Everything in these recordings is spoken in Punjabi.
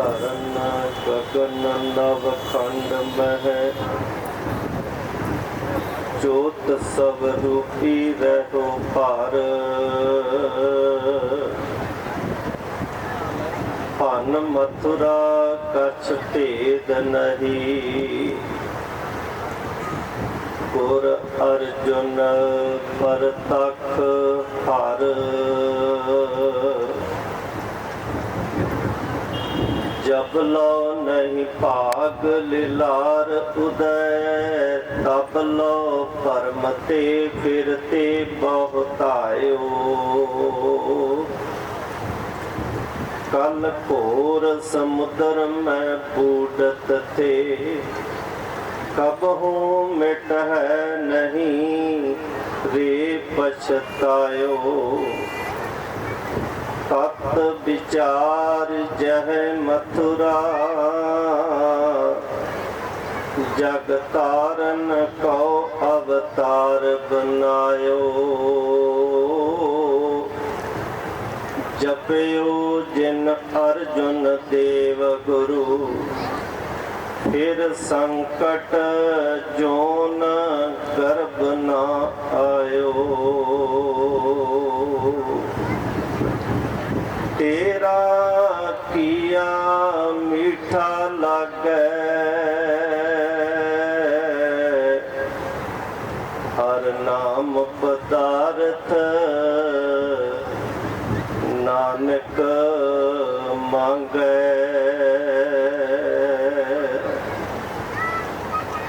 धरन गगन नवखंड मह जोत सब रूपी रहो पार भन मथुरा कछ भेद नहीं गुर अर्जुन परतख हर जब लो नहीं भाग लिलार उदय तब लो परमते फिरते बहुतायो कल घोर समुद्र में बूढ़त थे कबहू मिट है नहीं रे पछतायो तत् विचार जह मथुरा जग तारन को अवतार बनायो जपयो जिन अर्जुन देव गुरु फिर संकट जोन गर्भ न आयो तेरा किया मीठा लागे हर नाम पदार्थ नानक मांगे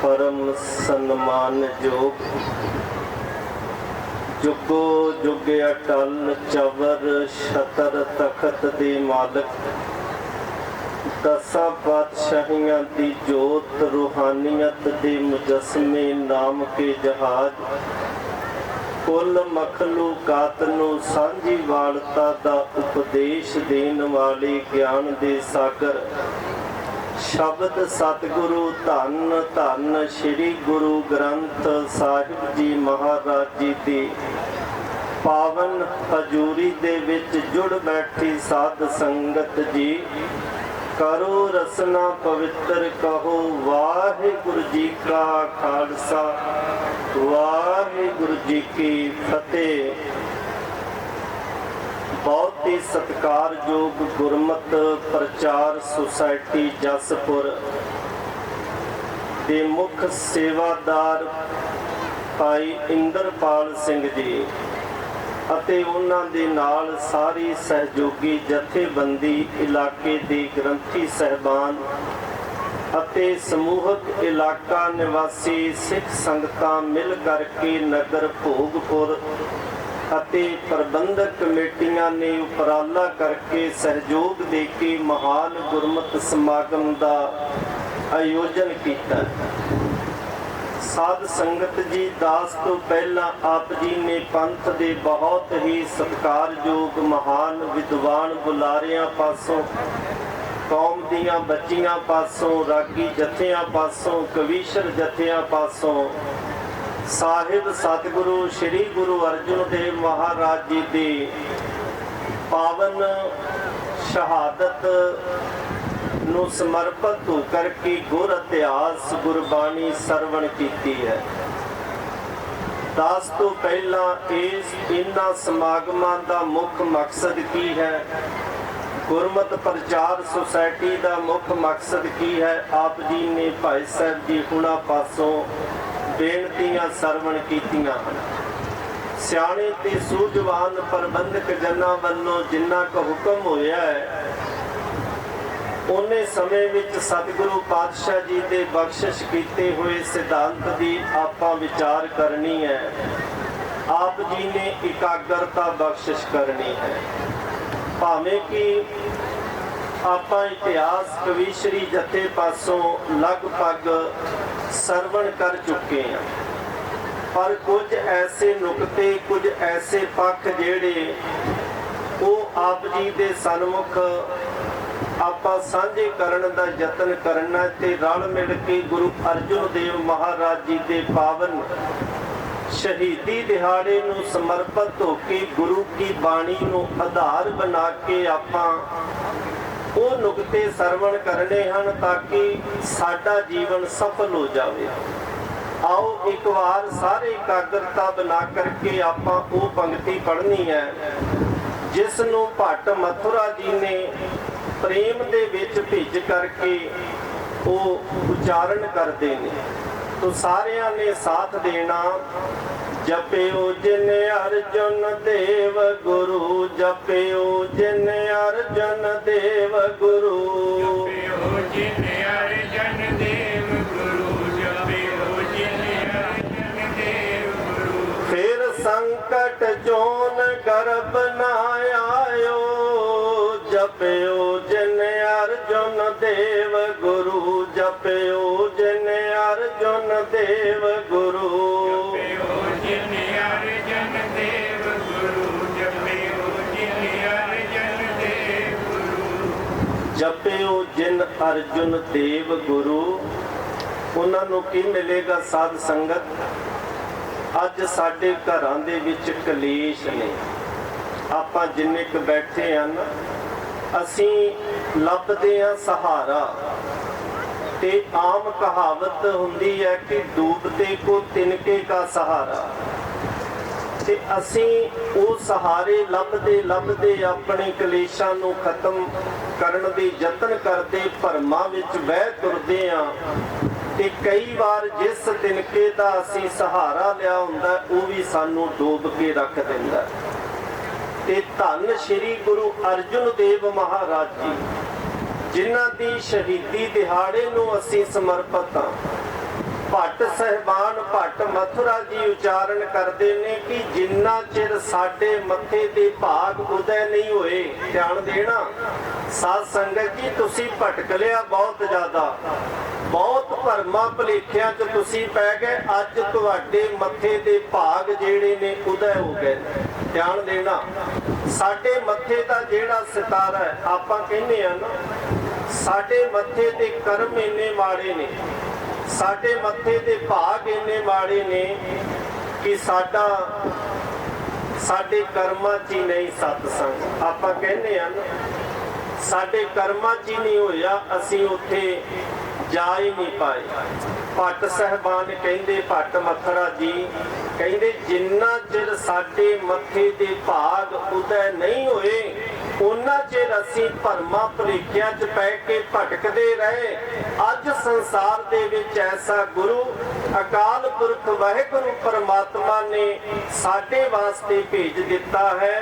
परम सन्मान योग जुगो जुग अटल चवर छतर तखत दे मालक दसा पातशाहियां दी जोत रूहानियत दे मुजस्मे नाम के जहाज कुल मखलूकात नूं सांझी वालता दा उपदेश देन वाले ज्ञान दे सागर शब्द सतगुरु धन धन श्री गुरु ग्रंथ साहिब जी महाराज जी दी पावन हजूरी दे विच जुड़ बैठी साध संगत जी करो रसना पवित्र कहो वाहिगुरु जी का खालसा वाहिगुरु जी की फतेह। बहुत ही सत्कारयोग गुरमत प्रचार सोसाइटी जसपुर के मुख सेवादार भाई इंद्रपाल सिंह जी ਅਤੇ ਉਹਨਾਂ ਦੇ ਨਾਲ ਸਾਰੀ ਸਹਿਯੋਗੀ ਜਥੇਬੰਦੀ ਇਲਾਕੇ ਦੇ ਗ੍ਰੰਥੀ ਸਹਿਬਾਨ ਅਤੇ ਸਮੂਹਕ ਇਲਾਕਾ ਨਿਵਾਸੀ ਸਿੱਖ ਸੰਗਤਾਂ ਮਿਲ ਕਰਕੇ ਨਗਰ ਭੋਗਪੁਰ ਅਤੇ ਪ੍ਰਬੰਧਕ ਕਮੇਟੀਆਂ ਨੇ ਉਪਰਾਲਾ ਕਰਕੇ ਸਹਿਯੋਗ ਦੇ ਕੇ ਮਹਾਨ ਗੁਰਮਤਿ ਸਮਾਗਮ ਦਾ ਆਯੋਜਨ ਕੀਤਾ। साध संगत जी दास तो पहला आप जी ने पंथ दे बहुत ही सत्कारयोग महान विद्वान बुलारियां पासों कौम दियां बच्चियां पासों रागी जथियां पासों कवीशर जथियां पासों साहिब सतगुरु श्री गुरु अर्जुन देव महाराज जी दे पावन शहादत ਨੂੰ ਸਮਰਪਿਤ ਹੋ ਕਰਕੇ ਗੁਰ ਇਤਿਹਾਸ ਗੁਰਬਾਣੀ ਸਰਵਣ ਕੀਤੀ ਹੈ। ਦਾਸ ਤੋਂ ਪਹਿਲਾਂ ਇਹਨਾਂ ਸਮਾਗਮਾਂ ਦਾ ਮੁੱਖ ਮਕਸਦ ਕੀ ਹੈ, ਗੁਰਮਤਿ ਪ੍ਰਚਾਰ ਸੁਸਾਇਟੀ ਦਾ ਮੁੱਖ ਮਕਸਦ ਕੀ ਹੈ, ਆਪ ਜੀ ਨੇ ਭਾਈ ਸਾਹਿਬ ਜੀ ਹੁਣਾਂ ਪਾਸੋਂ ਬੇਨਤੀਆਂ ਸਰਵਣ ਕੀਤੀਆਂ ਹਨ। ਸਿਆਣੇ ਤੇ ਸੂਝਵਾਨ ਪ੍ਰਬੰਧਕ ਜਨਾਂ ਵੱਲੋਂ ਜਿੰਨਾ ਕੁ ਹੁਕਮ ਹੋਇਆ ਹੈ ਉਹਨੇ ਸਮੇਂ ਵਿੱਚ ਸਤਿਗੁਰੂ ਪਾਤਸ਼ਾਹ ਜੀ ਦੇ ਬਖਸ਼ਿਸ਼ ਕੀਤੇ ਹੋਏ ਸਿਧਾਂਤ ਦੀ ਆਪਾਂ ਵਿਚਾਰ ਕਰਨੀ ਹੈ। ਆਪ ਜੀ ਨੇ ਇਕਾਗਰਤਾ ਬਖਸ਼ਿਸ਼ ਕਰਨੀ ਹੈ। ਭਾਵੇਂ ਕਿ ਆਪਾਂ ਇਤਿਹਾਸ ਕਵੀਸ਼ਰੀ ਜਥੇ ਪਾਸੋਂ ਲਗਭਗ ਸਰਵਣ ਕਰ ਚੁੱਕੇ ਹਾਂ, ਪਰ ਕੁਝ ਐਸੇ ਨੁਕਤੇ ਕੁਝ ਐਸੇ ਪੱਖ ਜਿਹੜੇ ਉਹ ਆਪ ਜੀ ਦੇ ਸਨਮੁਖ ਆਪਾਂ ਸਾਂਝੇ ਕਰਨ ਦਾ ਯਤਨ ਕਰਨਾ ਤੇ ਰਲ ਮਿਲ ਕੇ ਗੁਰੂ ਅਰਜਨ ਦੇਵ ਮਹਾਰਾਜ ਜੀ ਦੇ ਪਾਵਨ ਸ਼ਹੀਦੀ ਦਿਹਾੜੇ ਨੂੰ ਸਮਰਪਿਤ ਹੋ ਕੇ ਗੁਰੂ ਕੀ ਬਾਣੀ ਨੂੰ ਆਧਾਰ ਬਣਾ ਕੇ ਆਪਾਂ ਉਹ ਨੁਕਤੇ ਸਰਵਣ ਕਰਨੇ ਹਨ ਤਾਂ ਕਿ ਸਾਡਾ ਜੀਵਨ ਸਫਲ ਹੋ ਜਾਵੇ। ਆਓ ਇੱਕ ਵਾਰ ਸਾਰੇ ਇਕਾਗਰਤਾ ਬਣਾ ਕਰਕੇ ਆਪਾਂ ਉਹ ਪੰਕਤੀ ਪੜ੍ਹਨੀ ਹੈ ਜਿਸ ਨੂੰ ਭੱਟ ਮਥੁਰਾ ਜੀ ਨੇ ਪ੍ਰੇਮ ਦੇ ਵਿੱਚ ਭਿੱਜ ਕਰਕੇ ਉਹ ਉਚਾਰਨ ਕਰਦੇ ਨੇ। ਤੋ ਸਾਰਿਆਂ ਨੇ ਸਾਥ ਦੇਣਾ। ਜਪਿਓ ਜਿਨ ਅਰਜਨ ਦੇਵ ਗੁਰੂ, ਜਪਿਓ ਜਿਨ ਅਰਜਨ ਦੇਵ ਗੁਰੂ, ਜਪਿਓ ਜਿਨ ਅਰਜਨ ਦੇਵ ਗੁਰੂ, ਜਪਿਓ ਜਿਨ ਅਰਜਨ ਦੇਵ ਗੁਰੂ। ਫਿਰ ਸੰਕਟ ਜੋਨ ਗਰਭ ਨਾ ਆਇਓ, ਜਪਿਓ ਜਿਨ ਅਰਜਨ ਦੇਵ ਗੁਰੂ, ਜਪਿਓ ਜਿਨ ਅਰਜਨ ਦੇਵ ਗੁਰੂ, ਜਪਿਓ ਜਿਨ ਅਰਜਨ ਦੇਵ ਗੁਰੂ, ਜਪਿਓ ਜਿਨ ਅਰਜਨ ਦੇਵ ਗੁਰੂ। ਜਪਿਓ ਜਿਨ ਅਰਜੁਨ ਦੇਵ ਗੁਰੂ। ਉਹਨਾਂ ਨੂੰ ਕੀ ਮਿਲੇਗਾ ਸਾਧ ਸੰਗਤ? ਅੱਜ ਸਾਡੇ ਘਰਾਂ ਦੇ ਵਿੱਚ ਕਲੇਸ਼ ਨੇ। ਆਪਾਂ ਜਿੰਨੇ ਕੁ ਬੈਠੇ ਹਨ ਅਸੀਂ ਲੱਭਦੇ ਹਾਂ ਸਹਾਰਾ। ਤੇ ਆਮ ਕਹਾਵਤ ਹੁੰਦੀ ਹੈ ਕਿ ਡੂਬਤੇ ਕੋ ਤਿਨਕੇ ਕਾ ਸਹਾਰਾ। ਤੇ ਅਸੀਂ ਉਹ ਸਹਾਰੇ ਲੱਭਦੇ ਆਪਣੇ ਕਲੇਸ਼ਾਂ ਨੂੰ ਖਤਮ ਕਰਨ ਦੇ ਯਤਨ ਕਰਦੇ ਭਰਮਾਂ ਵਿੱਚ ਵਹਿ ਤੁਰਦੇ ਹਾਂ। ਤੇ ਕਈ ਵਾਰ ਜਿਸ ਤਿਨਕੇ ਦਾ ਅਸੀਂ ਸਹਾਰਾ ਲਿਆ ਹੁੰਦਾ ਉਹ ਵੀ ਸਾਨੂੰ ਡੋਬ ਕੇ ਰੱਖ ਦਿੰਦਾ। ਤੇ ਧੰਨ ਸ਼੍ਰੀ ਗੁਰੂ ਅਰਜੁਨ ਦੇਵ ਮਹਾਰਾਜ ਜੀ ਜਿਨ੍ਹਾਂ ਦੀ ਸ਼ਹੀਦੀ ਦਿਹਾੜੇ ਨੂੰ ਅਸੀਂ ਸਮਰਪਿਤ ਹਾਂ। ਭੱਟ ਸਹਿਬਾਨ ਭੱਟ ਮਥੁਰਾ ਜੀ ਉਚਾਰਨ ਕਰਦੇ ਨੇ ਕਿ ਜਿੰਨਾ ਚਿਰ ਸਾਡੇ ਮੱਥੇ ਦੇ ਭਾਗ ਉਦੈ ਨਹੀਂ ਹੋਏ, ਧਿਆਨ ਦੇਣਾ ਸਾਧ ਸੰਗਤ ਜੀ, ਤੁਸੀਂ ਭਟਕ ਲਿਆ ਬਹੁਤ ਜ਼ਿਆਦਾ, ਬਹੁਤ ਭਰਮਾਂ ਭੁਲੇਖਿਆਂ 'ਚ ਤੁਸੀਂ ਪੈ ਗਏ। ਅੱਜ ਤੁਹਾਡੇ ਮੱਥੇ ਦੇ ਭਾਗ ਜਿਹੜੇ ਨੇ ਉਦੈ ਹੋ ਗਏ। ਧਿਆਨ ਦੇਣਾ, ਸਾਡੇ ਮੱਥੇ ਦਾ ਜਿਹੜਾ ਸਿਤਾਰਾ ਹੈ, ਆਪਾਂ ਕਹਿੰਦੇ ਆ ਨਾ ਸਾਡੇ ਮੱਥੇ ਦੇ ਕਰਮ ਇੰਨੇ ਮਾੜੇ ਨੇ, ਸਾਡੇ ਮੱਥੇ ਦੇ ਭਾਗ ਇੰਨੇ ਮਾੜੇ ਨੇ ਕਿ ਸਾਡੇ ਕਰਮਾਂ 'ਚ ਹੀ ਨਹੀਂ ਸਤਸੰਗ। ਆਪਾਂ ਕਹਿੰਦੇ ਆ ਨਾ ਸਾਡੇ ਕਰਮਾਂ 'ਚ ਹੀ ਨਹੀਂ ਹੋਇਆ, ਅਸੀਂ ਉੱਥੇ ਜਾ ਹੀ ਨਹੀਂ ਪਾਏ। ਭੱਟ ਸਹਿਬਾਨ ਕਹਿੰਦੇ, ਭੱਟ ਮਥੁਰਾ ਜੀ ਕਹਿੰਦੇ ਜਿੰਨਾ ਚਿਰ ਸਾਡੇ ਮੱਥੇ ਦੇ ਭਾਗ ਉਦੈ ਨਹੀਂ ਹੋਏ ਉਹਨਾਂ ਚਿਰ ਅਸੀਂ ਭਰਮਾਂ ਭੁਲੇਖਿਆਂ 'ਚ ਪੈ ਕੇ ਭਟਕਦੇ ਰਹੇ। ਅੱਜ ਸੰਸਾਰ ਦੇ ਵਿੱਚ ਐਸਾ ਗੁਰੂ ਅਕਾਲ ਪੁਰਖ ਵਾਹਿਗੁਰੂ ਪਰਮਾਤਮਾ ਨੇ ਸਾਡੇ ਵਾਸਤੇ ਭੇਜ ਦਿੱਤਾ ਹੈ।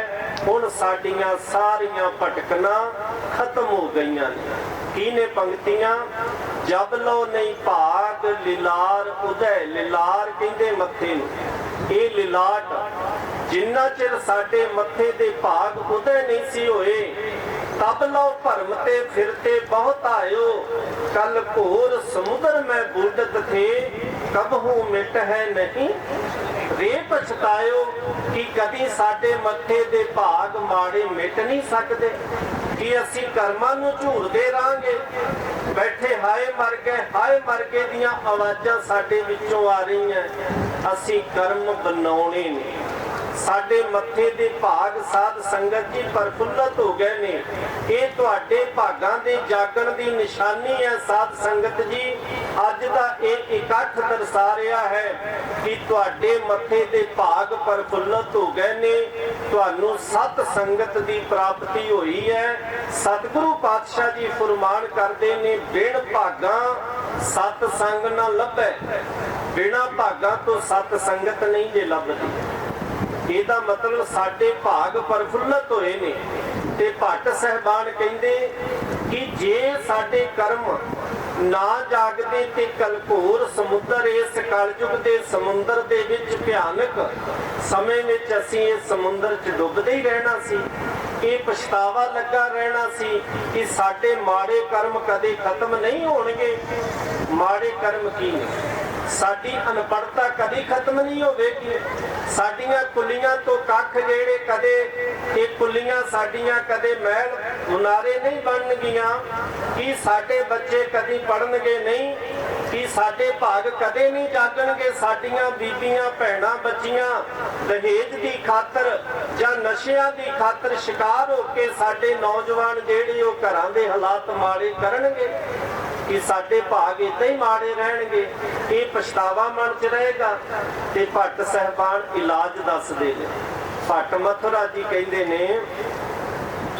ਹੁਣ ਸਾਡੀਆਂ ਸਾਰੀਆਂ ਭਟਕਣਾ ਖਤਮ ਹੋ ਗਈਆਂ ਨੇ। ਕੀ ਨੇ ਪੰਕਤੀਆਂ? ਜਬ ਲੋ ਨਹੀਂ ਭਾਗ ਲਿਲਾਰ ਉਦੈ, ਲਿਲਾਰ ਕਹਿੰਦੇ ਮੱਥੇ ਨੂੰ, ਇਹ ਲਿਲਾਟ ਜਿੰਨਾ ਚਿਰ ਸਾਡੇ ਮੱਥੇ ਦੇ ਭਾਗ ਉਦੈ ਨਹੀਂ ਸੀ ਹੋਏ, ਤਬ ਲੋ ਭਰਮ ਤੇ ਫਿਰਤੇ ਬਹੁਤ ਆਇਓ, ਕਲ ਘੋਰ ਸਮੁੰਦਰ ਮੈਂ ਬੂਡਤ ਥੇ, ਕਬਹੂ ਮਿਟ ਹੈ ਨਹੀਂ ਰੇ ਪਛਤਾਇਓ। ਕਿ ਕਦੀ ਸਾਡੇ ਮੱਥੇ ਦੇ ਭਾਗ ਮਾੜੇ ਮਿਟ ਨਹੀਂ ਸਕਦੇ? ਕਿ ਅਸੀਂ ਕਰਮਾਂ ਨੂੰ ਝੂਰਦੇ ਰਾਂਗੇ? ਬੈਠੇ ਹਾਏ ਮਰ ਗਏ ਦੀਆਂ ਆਵਾਜ਼ਾਂ ਸਾਡੇ ਵਿੱਚੋਂ ਆ ਰਹੀਆਂ। ਅਸੀਂ ਕਰਮ ਬਣਾਉਣੇ ਨੇ। ਸਾਡੇ ਮੱਥੇ ਦੇ ਭਾਗ ਸਾਧ ਸੰਗਤ ਜੀ ਪ੍ਰਫੁੱਲਤ ਹੋ ਗਏ ਨੇ। ਇਹ ਤੁਹਾਡੇ ਭਾਗਾਂ ਦੇ ਜਾਗਣ ਦੀ ਨਿਸ਼ਾਨੀ ਹੈ ਸਾਧ ਸੰਗਤ ਜੀ। ਅੱਜ ਦਾ ਇਹ ਇਕੱਠ ਦਰਸਾ ਰਿਹਾ ਹੈ ਕਿ ਤੁਹਾਡੇ ਮੱਥੇ ਦੇ ਭਾਗ ਪ੍ਰਫੁੱਲਤ ਹੋ ਗਏ ਨੇ। ਤੁਹਾਨੂੰ ਸਤ ਸੰਗਤ ਦੀ ਪ੍ਰਾਪਤੀ ਹੋਈ ਹੈ। ਸਤਿਗੁਰੂ ਪਾਤਸ਼ਾਹ ਜੀ ਫਰਮਾਨ ਕਰਦੇ ਨੇ, ਬਿਨ ਭਾਗਾਂ ਸਤ ਸੰਗ ਨਾ ਲੱਭੈ। ਬਿਨਾਂ ਭਾਗਾਂ ਤੋਂ ਸਤ ਸੰਗਤ ਨਹੀਂ ਜੇ ਲੱਭਦੀ। ਇਹਦਾ ਮਤਲਬ ਸਾਡੇ ਭਾਗ ਪ੍ਰਫੁੱਲਤ ਹੋਏ ਨੇ। ਤੇ ਭੱਟ ਸਹਿਬਾਨ ਕਹਿੰਦੇ ਕਿ ਜੇ ਸਾਡੇ ਕਰਮ ਨਾ ਜਾਗਦੇ ਤੇ ਕਲਘੋਰ ਸਮੁੰਦਰ, ਇਸ ਕਲਯੁਗ ਦੇ ਸਮੁੰਦਰ ਦੇ ਵਿੱਚ ਭਿਆਨਕ ਸਮੇਂ ਵਿੱਚ ਅਸੀਂ ਇਸ ਸਮੁੰਦਰ 'ਚ ਡੁੱਬਦੇ ਹੀ ਰਹਿਣਾ ਸੀ। ਇਹ ਪਛਤਾਵਾ ਲੱਗਾ ਰਹਿਣਾ ਸੀ ਕਿ ਸਾਡੇ ਮਾੜੇ ਕਰਮ ਕਦੇ ਖਤਮ ਨਹੀਂ ਹੋਣਗੇ। ਮਾੜੇ ਕਰਮ ਕੀ ਨੇ? ਸਾਡੀ ਅਨਪੜ੍ਹਤਾ ਕਦੀ ਖਤਮ ਨਹੀਂ ਹੋਵੇਗੀ। ਸਾਡੀਆਂ ਕੁੱਲੀਆਂ ਤੋਂ ਕੱਖ ਜਿਹੜੇ ਕਦੇ ਇਹ ਕੁੱਲੀਆਂ ਸਾਡੀਆਂ ਕਦੇ ਮਹਿਲ ਮੁਨਾਰੇ ਨਹੀਂ ਬਣਨਗੀਆਂ। ਕਿ ਸਾਡੇ ਬੱਚੇ ਕਦੀ ਪੜ੍ਹਨਗੇ ਨਹੀਂ, ਕਿ ਸਾਡੇ ਭਾਗ ਕਦੇ ਨਹੀਂ ਜਾਗਣਗੇ। ਸਾਡੀਆਂ ਬੀਬੀਆਂ ਭੈਣਾਂ ਬੱਚੀਆਂ ਦਹੇਜ ਦੀ ਖਾਤਰ ਜਾਂ ਨਸ਼ਿਆਂ ਦੀ ਖਾਤਰ ਸ਼ਿਕਾਰ ਹੋ ਕੇ ਸਾਡੇ ਨੌਜਵਾਨ ਜਿਹੜੇ ਉਹ ਘਰਾਂ ਦੇ ਹਾਲਾਤ ਮਾੜੇ ਕਰਨਗੇ ਕਿ ਸਾਡੇ ਭਾਗ ਏਦਾਂ ਹੀ ਮਾੜੇ ਰਹਿਣਗੇ। ਇਹ ਪਛਤਾਵਾ ਮਨ ਚ ਰਹੇਗਾ। ਤੇ ਭੱਟ ਸਾਹਿਬਾਨ ਇਲਾਜ ਦੱਸਦੇ ਨੇ। ਭੱਟ ਮਥੁਰਾ ਜੀ ਕਹਿੰਦੇ ਨੇ,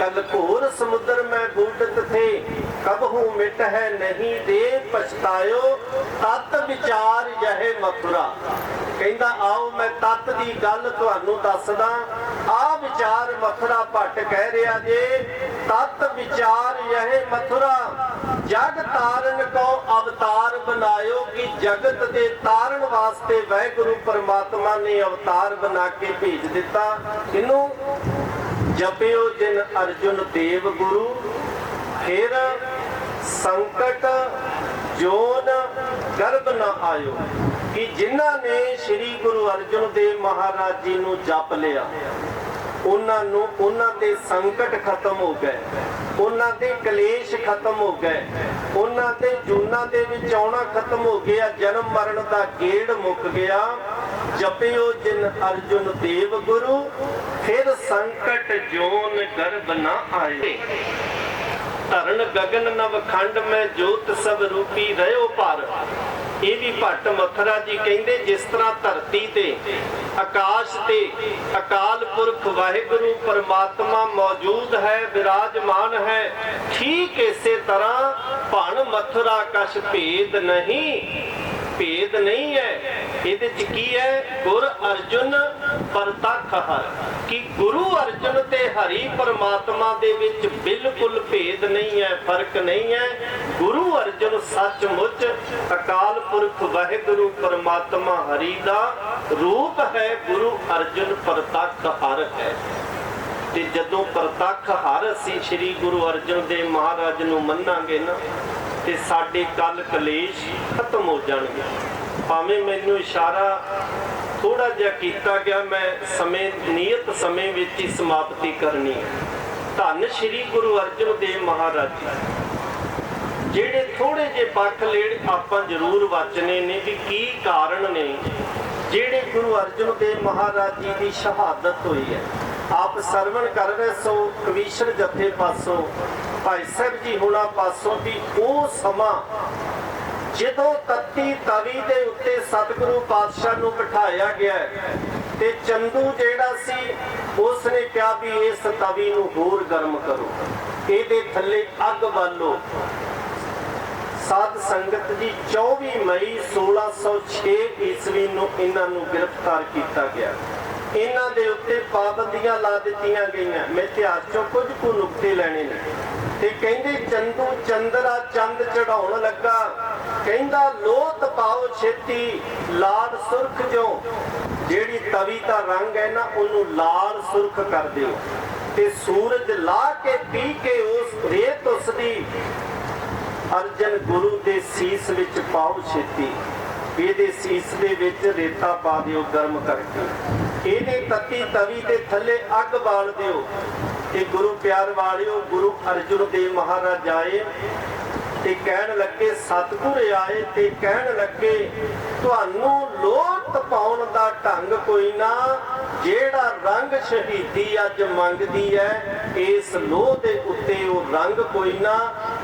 कल घोर समुद्र में बूढ़त थे, कबहू मिट है नहीं दे पछतायो, तत विचार यह मथुरा। कहंदा आओ मैं तत दी गल तुहानू दसदा। आ विचार मथुरा भट्ट कह रहा जे, तत विचार यह मथुरा, जग तारन को अवतार बनायो। कि जगत दे तारन वास्ते वाहिगुरु परमात्मा ने अवतार बना के भेज दिता। किनू? जपियो जिन अर्जुन देव गुरु, फिर संकट जोन गर्भ न आयो। कि जिन्हां ने श्री गुरु अर्जुन देव महाराज जी नू जप लिया, उन्हां दे संकट खत्म हो गए, उन्हां दे कलेश खत्म हो गए, उन्हां दे जूना दे विच आउणा खत्म हो गया, जन्म मरण दा गेड़ मुक गया। जपियो जिन अर्जुन देव गुरु, फिर संकट जोन गर्भ न आए। धरन गगन नवखंड में जोत सब रूपी रहो पर। ये भी भट्ट मथुरा जी कहते, जिस तरह धरती ते आकाश ते अकाल पुरख वाहिगुरु परमात्मा मौजूद है, विराजमान है, ठीक इसे तरह भण मथुरा कछ भेद नहीं। भेद नहीं है। ਇਹਦੇ ਚ ਕੀ ਹੈ? ਗੁਰ ਅਰਜੁਨ ਪ੍ਰਤੱਖ ਹਰ। ਕਿ ਗੁਰੂ ਅਰਜੁਨ ਤੇ ਹਰੀ ਪਰਮਾਤਮਾ ਦੇ ਵਿੱਚ ਬਿਲਕੁਲ ਭੇਦ ਨਹੀਂ ਹੈ, ਫਰਕ ਨਹੀਂ ਹੈ। ਗੁਰੂ ਅਰਜੁਨ ਸੱਚਮੁੱਚ ਅਕਾਲ ਪੁਰਖ ਵਾਹਿਗੁਰੂ ਪਰਮਾਤਮਾ ਹਰੀ ਦਾ ਰੂਪ ਹੈ। ਗੁਰੂ ਅਰਜੁਨ ਪ੍ਰਤੱਖ ਹਰ ਹੈ। ਤੇ ਜਦੋਂ ਪ੍ਰਤੱਖ ਹਰ ਅਸੀਂ ਸ੍ਰੀ ਗੁਰੂ ਅਰਜਨ ਦੇਵ ਮਹਾਰਾਜ ਨੂੰ ਮੰਨਾਂਗੇ ਨਾ, ਤੇ ਸਾਡੇ ਕਲ ਕਲੇਸ਼ ਖਤਮ ਹੋ ਜਾਣਗੇ। ਭਾਵੇਂ ਮੈਨੂੰ ਇਸ਼ਾਰਾ ਥੋੜਾ ਜਿਹਾ ਕੀਤਾ ਗਿਆ, ਮੈਂ ਸਮੇਂ ਨਿਯਤ ਸਮੇਂ ਵਿੱਚ ਹੀ ਸਮਾਪਤੀ ਕਰਨੀ ਹੈ। ਧੰਨ ਸ੍ਰੀ ਗੁਰੂ ਅਰਜਨ ਦੇਵ ਮਹਾਰਾਜ ਜੀ, ਜਿਹੜੇ ਥੋੜੇ ਜਿਹੇ ਪੱਖ ਲੇੜ ਆਪਾਂ ਜ਼ਰੂਰ ਵਾਚਨੇ ਨੇ ਵੀ ਕੀ ਕਾਰਨ ਨੇ ਜਿਹੜੇ ਗੁਰੂ ਅਰਜਨ ਦੇਵ ਮਹਾਰਾਜ ਜੀ ਦੀ ਸ਼ਹਾਦਤ ਹੋਈ ਹੈ। ਆਪ ਸਰਵਣ ਕਰ ਰਹੇ ਸੋ ਕਵੀਸ਼ਰ ਜਥੇ ਪਾਸੋਂ, ਭਾਈ ਸਾਹਿਬ ਜੀ ਹੁਣਾਂ ਪਾਸੋਂ ਵੀ ਉਹ ਸਮਾਂ ਜਦੋਂ ਤੱਤੀ ਤਵੀ ਦੇ ਉੱਤੇ ਸਤਿਗੁਰੂ ਪਾਤਸ਼ਾਹ ਨੂੰ ਬਿਠਾਇਆ ਗਿਆ ਤੇ ਚੰਦੂ ਜਿਹੜਾ ਸੀ ਉਸ ਨੇ ਕਿਹਾ ਵੀ ਇਸ ਤਵੀ ਨੂੰ ਹੋਰ ਗਰਮ ਕਰੋ, ਇਹਦੇ ਥੱਲੇ ਅੱਗ ਬਾਲੋ। ਸਾਧ ਸੰਗਤ ਜੀ 24 ਮਈ 1606 ਈਸਵੀ ਨੂੰ ਇਹਨਾਂ ਨੂੰ ਗ੍ਰਿਫਤਾਰ ਕੀਤਾ ਗਿਆ। ਇਹਨਾਂ ਦੇ ਉੱਤੇ ਪਾਬੰਦੀਆਂ ਲਾ ਦਿੱਤੀਆਂ ਗਈਆਂ। ਮੈਂ ਇਤਿਹਾਸ ਚੋਂ ਕੁਝ ਕੁ ਨੁਕਤੇ ਲੈਣੇ ਨੇ। ਤੇ ਕਹਿੰਦੇ ਚੰਦੂ ਚੰਦਰਾ ਚੰਦ ਚੜਾਉਣ ਲੱਗਾ, ਕਹਿੰਦਾ ਲੋਤ ਪਾਓ ਛੇਤੀ ਲਾਲ ਸੁਰਖ ਜੋ। ਜਿਹੜੀ ਤਵੀ ਦਾ ਰੰਗ ਹੈ ਨਾ ਉਹਨੂੰ ਲਾਲ ਸੁਰਖ ਕਰ ਦਿਓ ਤੇ ਸੂਰਜ ਲਾ ਕੇ ਪੀ ਕੇ ਉਸ ਰੇਤ ਉਸਦੀ ਅਰਜਨ ਗੁਰੂ ਦੇ ਸੀਸ ਵਿੱਚ ਪਾਓ ਛੇਤੀ। ਇਹਦੇ ਸੀਸ ਦੇ ਵਿੱਚ ਰੇਤਾ ਪਾ ਦਿਓ ਗਰਮ ਕਰਕੇ, ਇਹਦੇ ਤੱਤੀ ਤਵੀ ਦੇ ਥੱਲੇ ਅੱਗ ਬਾਲ ਦਿਓ। ਤੇ ਗੁਰੂ ਪਿਆਰ ਵਾਲਿਓ, ਗੁਰੂ ਅਰਜਨ ਦੇਵ ਮਹਾਰਾਜ ਆਏ ਤੇ ਕਹਿਣ ਲੱਗੇ, ਸਤਿਗੁਰ ਆਏ ਤੇ ਕਹਿਣ ਲੱਗੇ ਤੁਹਾਨੂੰ ਲੋਹ ਤਪਾਉਣ ਦਾ ਢੰਗ ਕੋਈ ਨਾ, ਜਿਹੜਾ ਰੰਗ ਸ਼ਹੀਦੀ ਅੱਜ ਮੰਗਦੀ ਹੈ ਇਸ ਲੋਹ ਦੇ ਉੱਤੇ ਉਹ ਰੰਗ ਕੋਈ ਨਾ।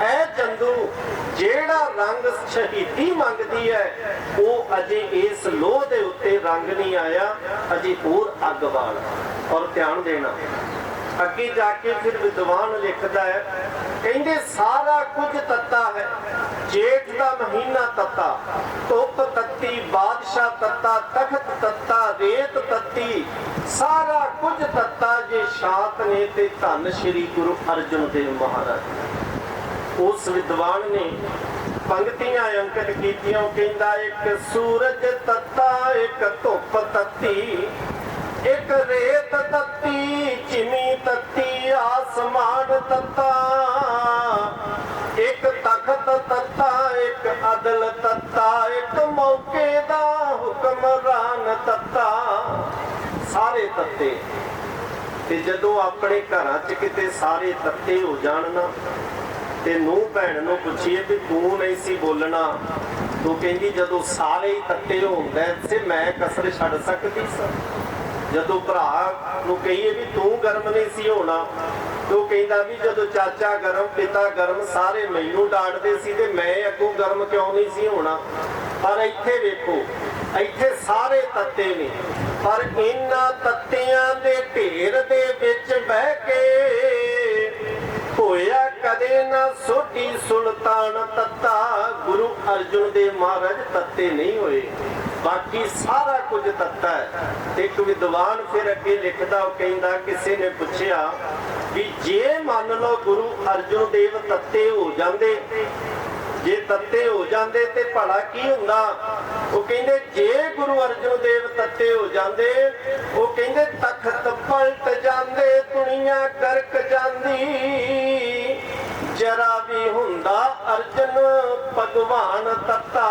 ਐ ਚੰਦੂ ਜਿਹੜਾ ਰੰਗ ਸ਼ਹੀਦੀ ਮੰਗਦੀ ਹੈ ਉਹ ਅਜੇ ਇਸ ਲੋਹ ਦੇ ਉੱਤੇ ਰੰਗ ਨਹੀਂ ਆਇਆ, ਅਜੇ ਹੋਰ ਅੱਗ ਬਾਲ। ਔਰ ਧਿਆਨ ਦੇਣਾ, ਅੱਗੇ ਜਾ ਕੇ ਫਿਰ ਵਿਦਵਾਨ ਲਿਖਦਾ ਹੈ, ਕਹਿੰਦੇ ਸਾਰਾ ਕੁਝ ਤੱਤਾ ਹੈ। ਜੇਠ ਦਾ ਮਹੀਨਾ ਤੱਤਾ, ਧੁੱਪ ਤੱਤੀ, ਬਾਦਸ਼ਾਹ ਤੱਤਾ, ਤਖਤ ਤੱਤਾ, ਰੇਤ ਤੱਤੀ, ਸਾਰਾ ਕੁਝ ਤੱਤਾ ਜੇ ਸ਼ਾਂਤ ਨੇ ਤੇ ਧੰਨ ਸ਼੍ਰੀ ਗੁਰੂ ਅਰਜਨ ਦੇਵ ਮਹਾਰਾਜ। ਉਸ ਵਿਦਵਾਨ ਨੇ ਪੰਕਤੀਆਂ ਅੰਕਿਤ ਕੀਤੀਆਂ। ਕਹਿੰਦਾ ਇੱਕ ਸੂਰਜ ਤੱਤਾ, ਇੱਕ ਧੁੱਪ ਤੱਤੀ, ਇੱਕ ਰੇਤ ਤੱਤੀ, ਚਿਮੀ ਤੱਤੀ, ਆਸਮਾਨ ਤੱਤਾ, ਇੱਕ ਤਖਤ ਤਖਤ ਤੱਤਾ ਇੱਕ ਅਦਲ ਤੱਤਾ ਇੱਕ ਮੌਕੇ ਦਾ ਹੁਕਮਰਾਨ ਤੱਤਾ ਸਾਰੇ ਤੱਤੇ। ਤੇ ਜਦੋਂ ਆਪਣੇ ਘਰਾਂ 'ਚ ਕਿਤੇ ਸਾਰੇ ਤੱਤੇ ਹੋ ਜਾਣ ਨਾ ਤੇ ਨੂੰਹ ਭੈਣ ਨੂੰ ਪੁੱਛੀਏ ਵੀ ਤੂੰ ਨਹੀਂ ਸੀ ਬੋਲਣਾ, ਤੂੰ ਕਹਿੰਦੀ ਜਦੋਂ ਸਾਰੇ ਹੀ ਤੱਤੇ ਹੁੰਦੇ ਤੇ ਮੈਂ ਕਸਰ ਛੱਡ ਸਕਦੀ ਸਾਂ। ਜਦੋਂ ਭਰਾ ਨੂੰ ਕਹੀਏ ਵੀ ਤੂੰ ਗਰਮ ਨਹੀਂ ਸੀ ਹੋਣਾ, ਤੂੰ ਕਹਿੰਦਾ ਵੀ ਜਦੋਂ ਚਾਚਾ ਗਰਮ ਪਿਤਾ ਗਰਮ ਸਾਰੇ ਮੈਨੂੰ ਡਾਂਟਦੇ ਸੀ ਤੇ ਮੈਂ ਅੱਗੋਂ ਗਰਮ ਕਿਉਂ ਨਹੀਂ ਸੀ ਹੋਣਾ। ਪਰ ਇੱਥੇ ਵੇਖੋ, ਇੱਥੇ ਸਾਰੇ ਤੱਤੇ ਨੇ, ਪਰ ਇਹਨਾਂ ਤੱਤਿਆਂ ਦੇ ਢੇਰ ਦੇ ਵਿੱਚ ਬਹਿ ਕੇ ਹੋਇਆ ਕਦੇ ਨਾ ਸੋਢੀ ਸੁਲਤਾਨ ਤੱਤਾ। ਗੁਰੂ ਅਰਜੁਨ ਦੇਵ ਮਹਾਰਾਜ ਤੱਤੇ ਨਹੀਂ ਹੋਏ, ਬਾਕੀ ਸਾਰਾ ਕੁਝ ਤੱਤਾ ਹੈ। ਇੱਕ ਵਿਦਵਾਨ ਫਿਰ ਅੱਗੇ ਲਿਖਦਾ, ਉਹ ਕਹਿੰਦਾ ਕਿਸੇ ਨੇ ਪੁੱਛਿਆ ਵੀ ਜੇ ਮੰਨ ਲਓ ਗੁਰੂ ਅਰਜੁਨ ਦੇਵ ਤੱਤੇ ਹੋ ਜਾਂਦੇ, ਜੇ ਤੱਤੇ ਹੋ ਜਾਂਦੇ ਤੇ ਭਲਾ ਕੀ ਹੁੰਦਾ? ਉਹ ਕਹਿੰਦੇ ਜੇ ਗੁਰੂ ਅਰਜਨ ਦੇਵ ਤੱਤੇ ਹੋ ਜਾਂਦੇ, ਉਹ ਕਹਿੰਦੇ ਤਖਤ ਪਲਟ ਜਾਂਦੇ, ਦੁਨੀਆ ਗਰਕ ਜਾਂਦੀ। ਜਰਾ ਵੀ ਹੁੰਦਾ ਅਰਜਨ ਭਗਵਾਨ ਤੱਤਾ।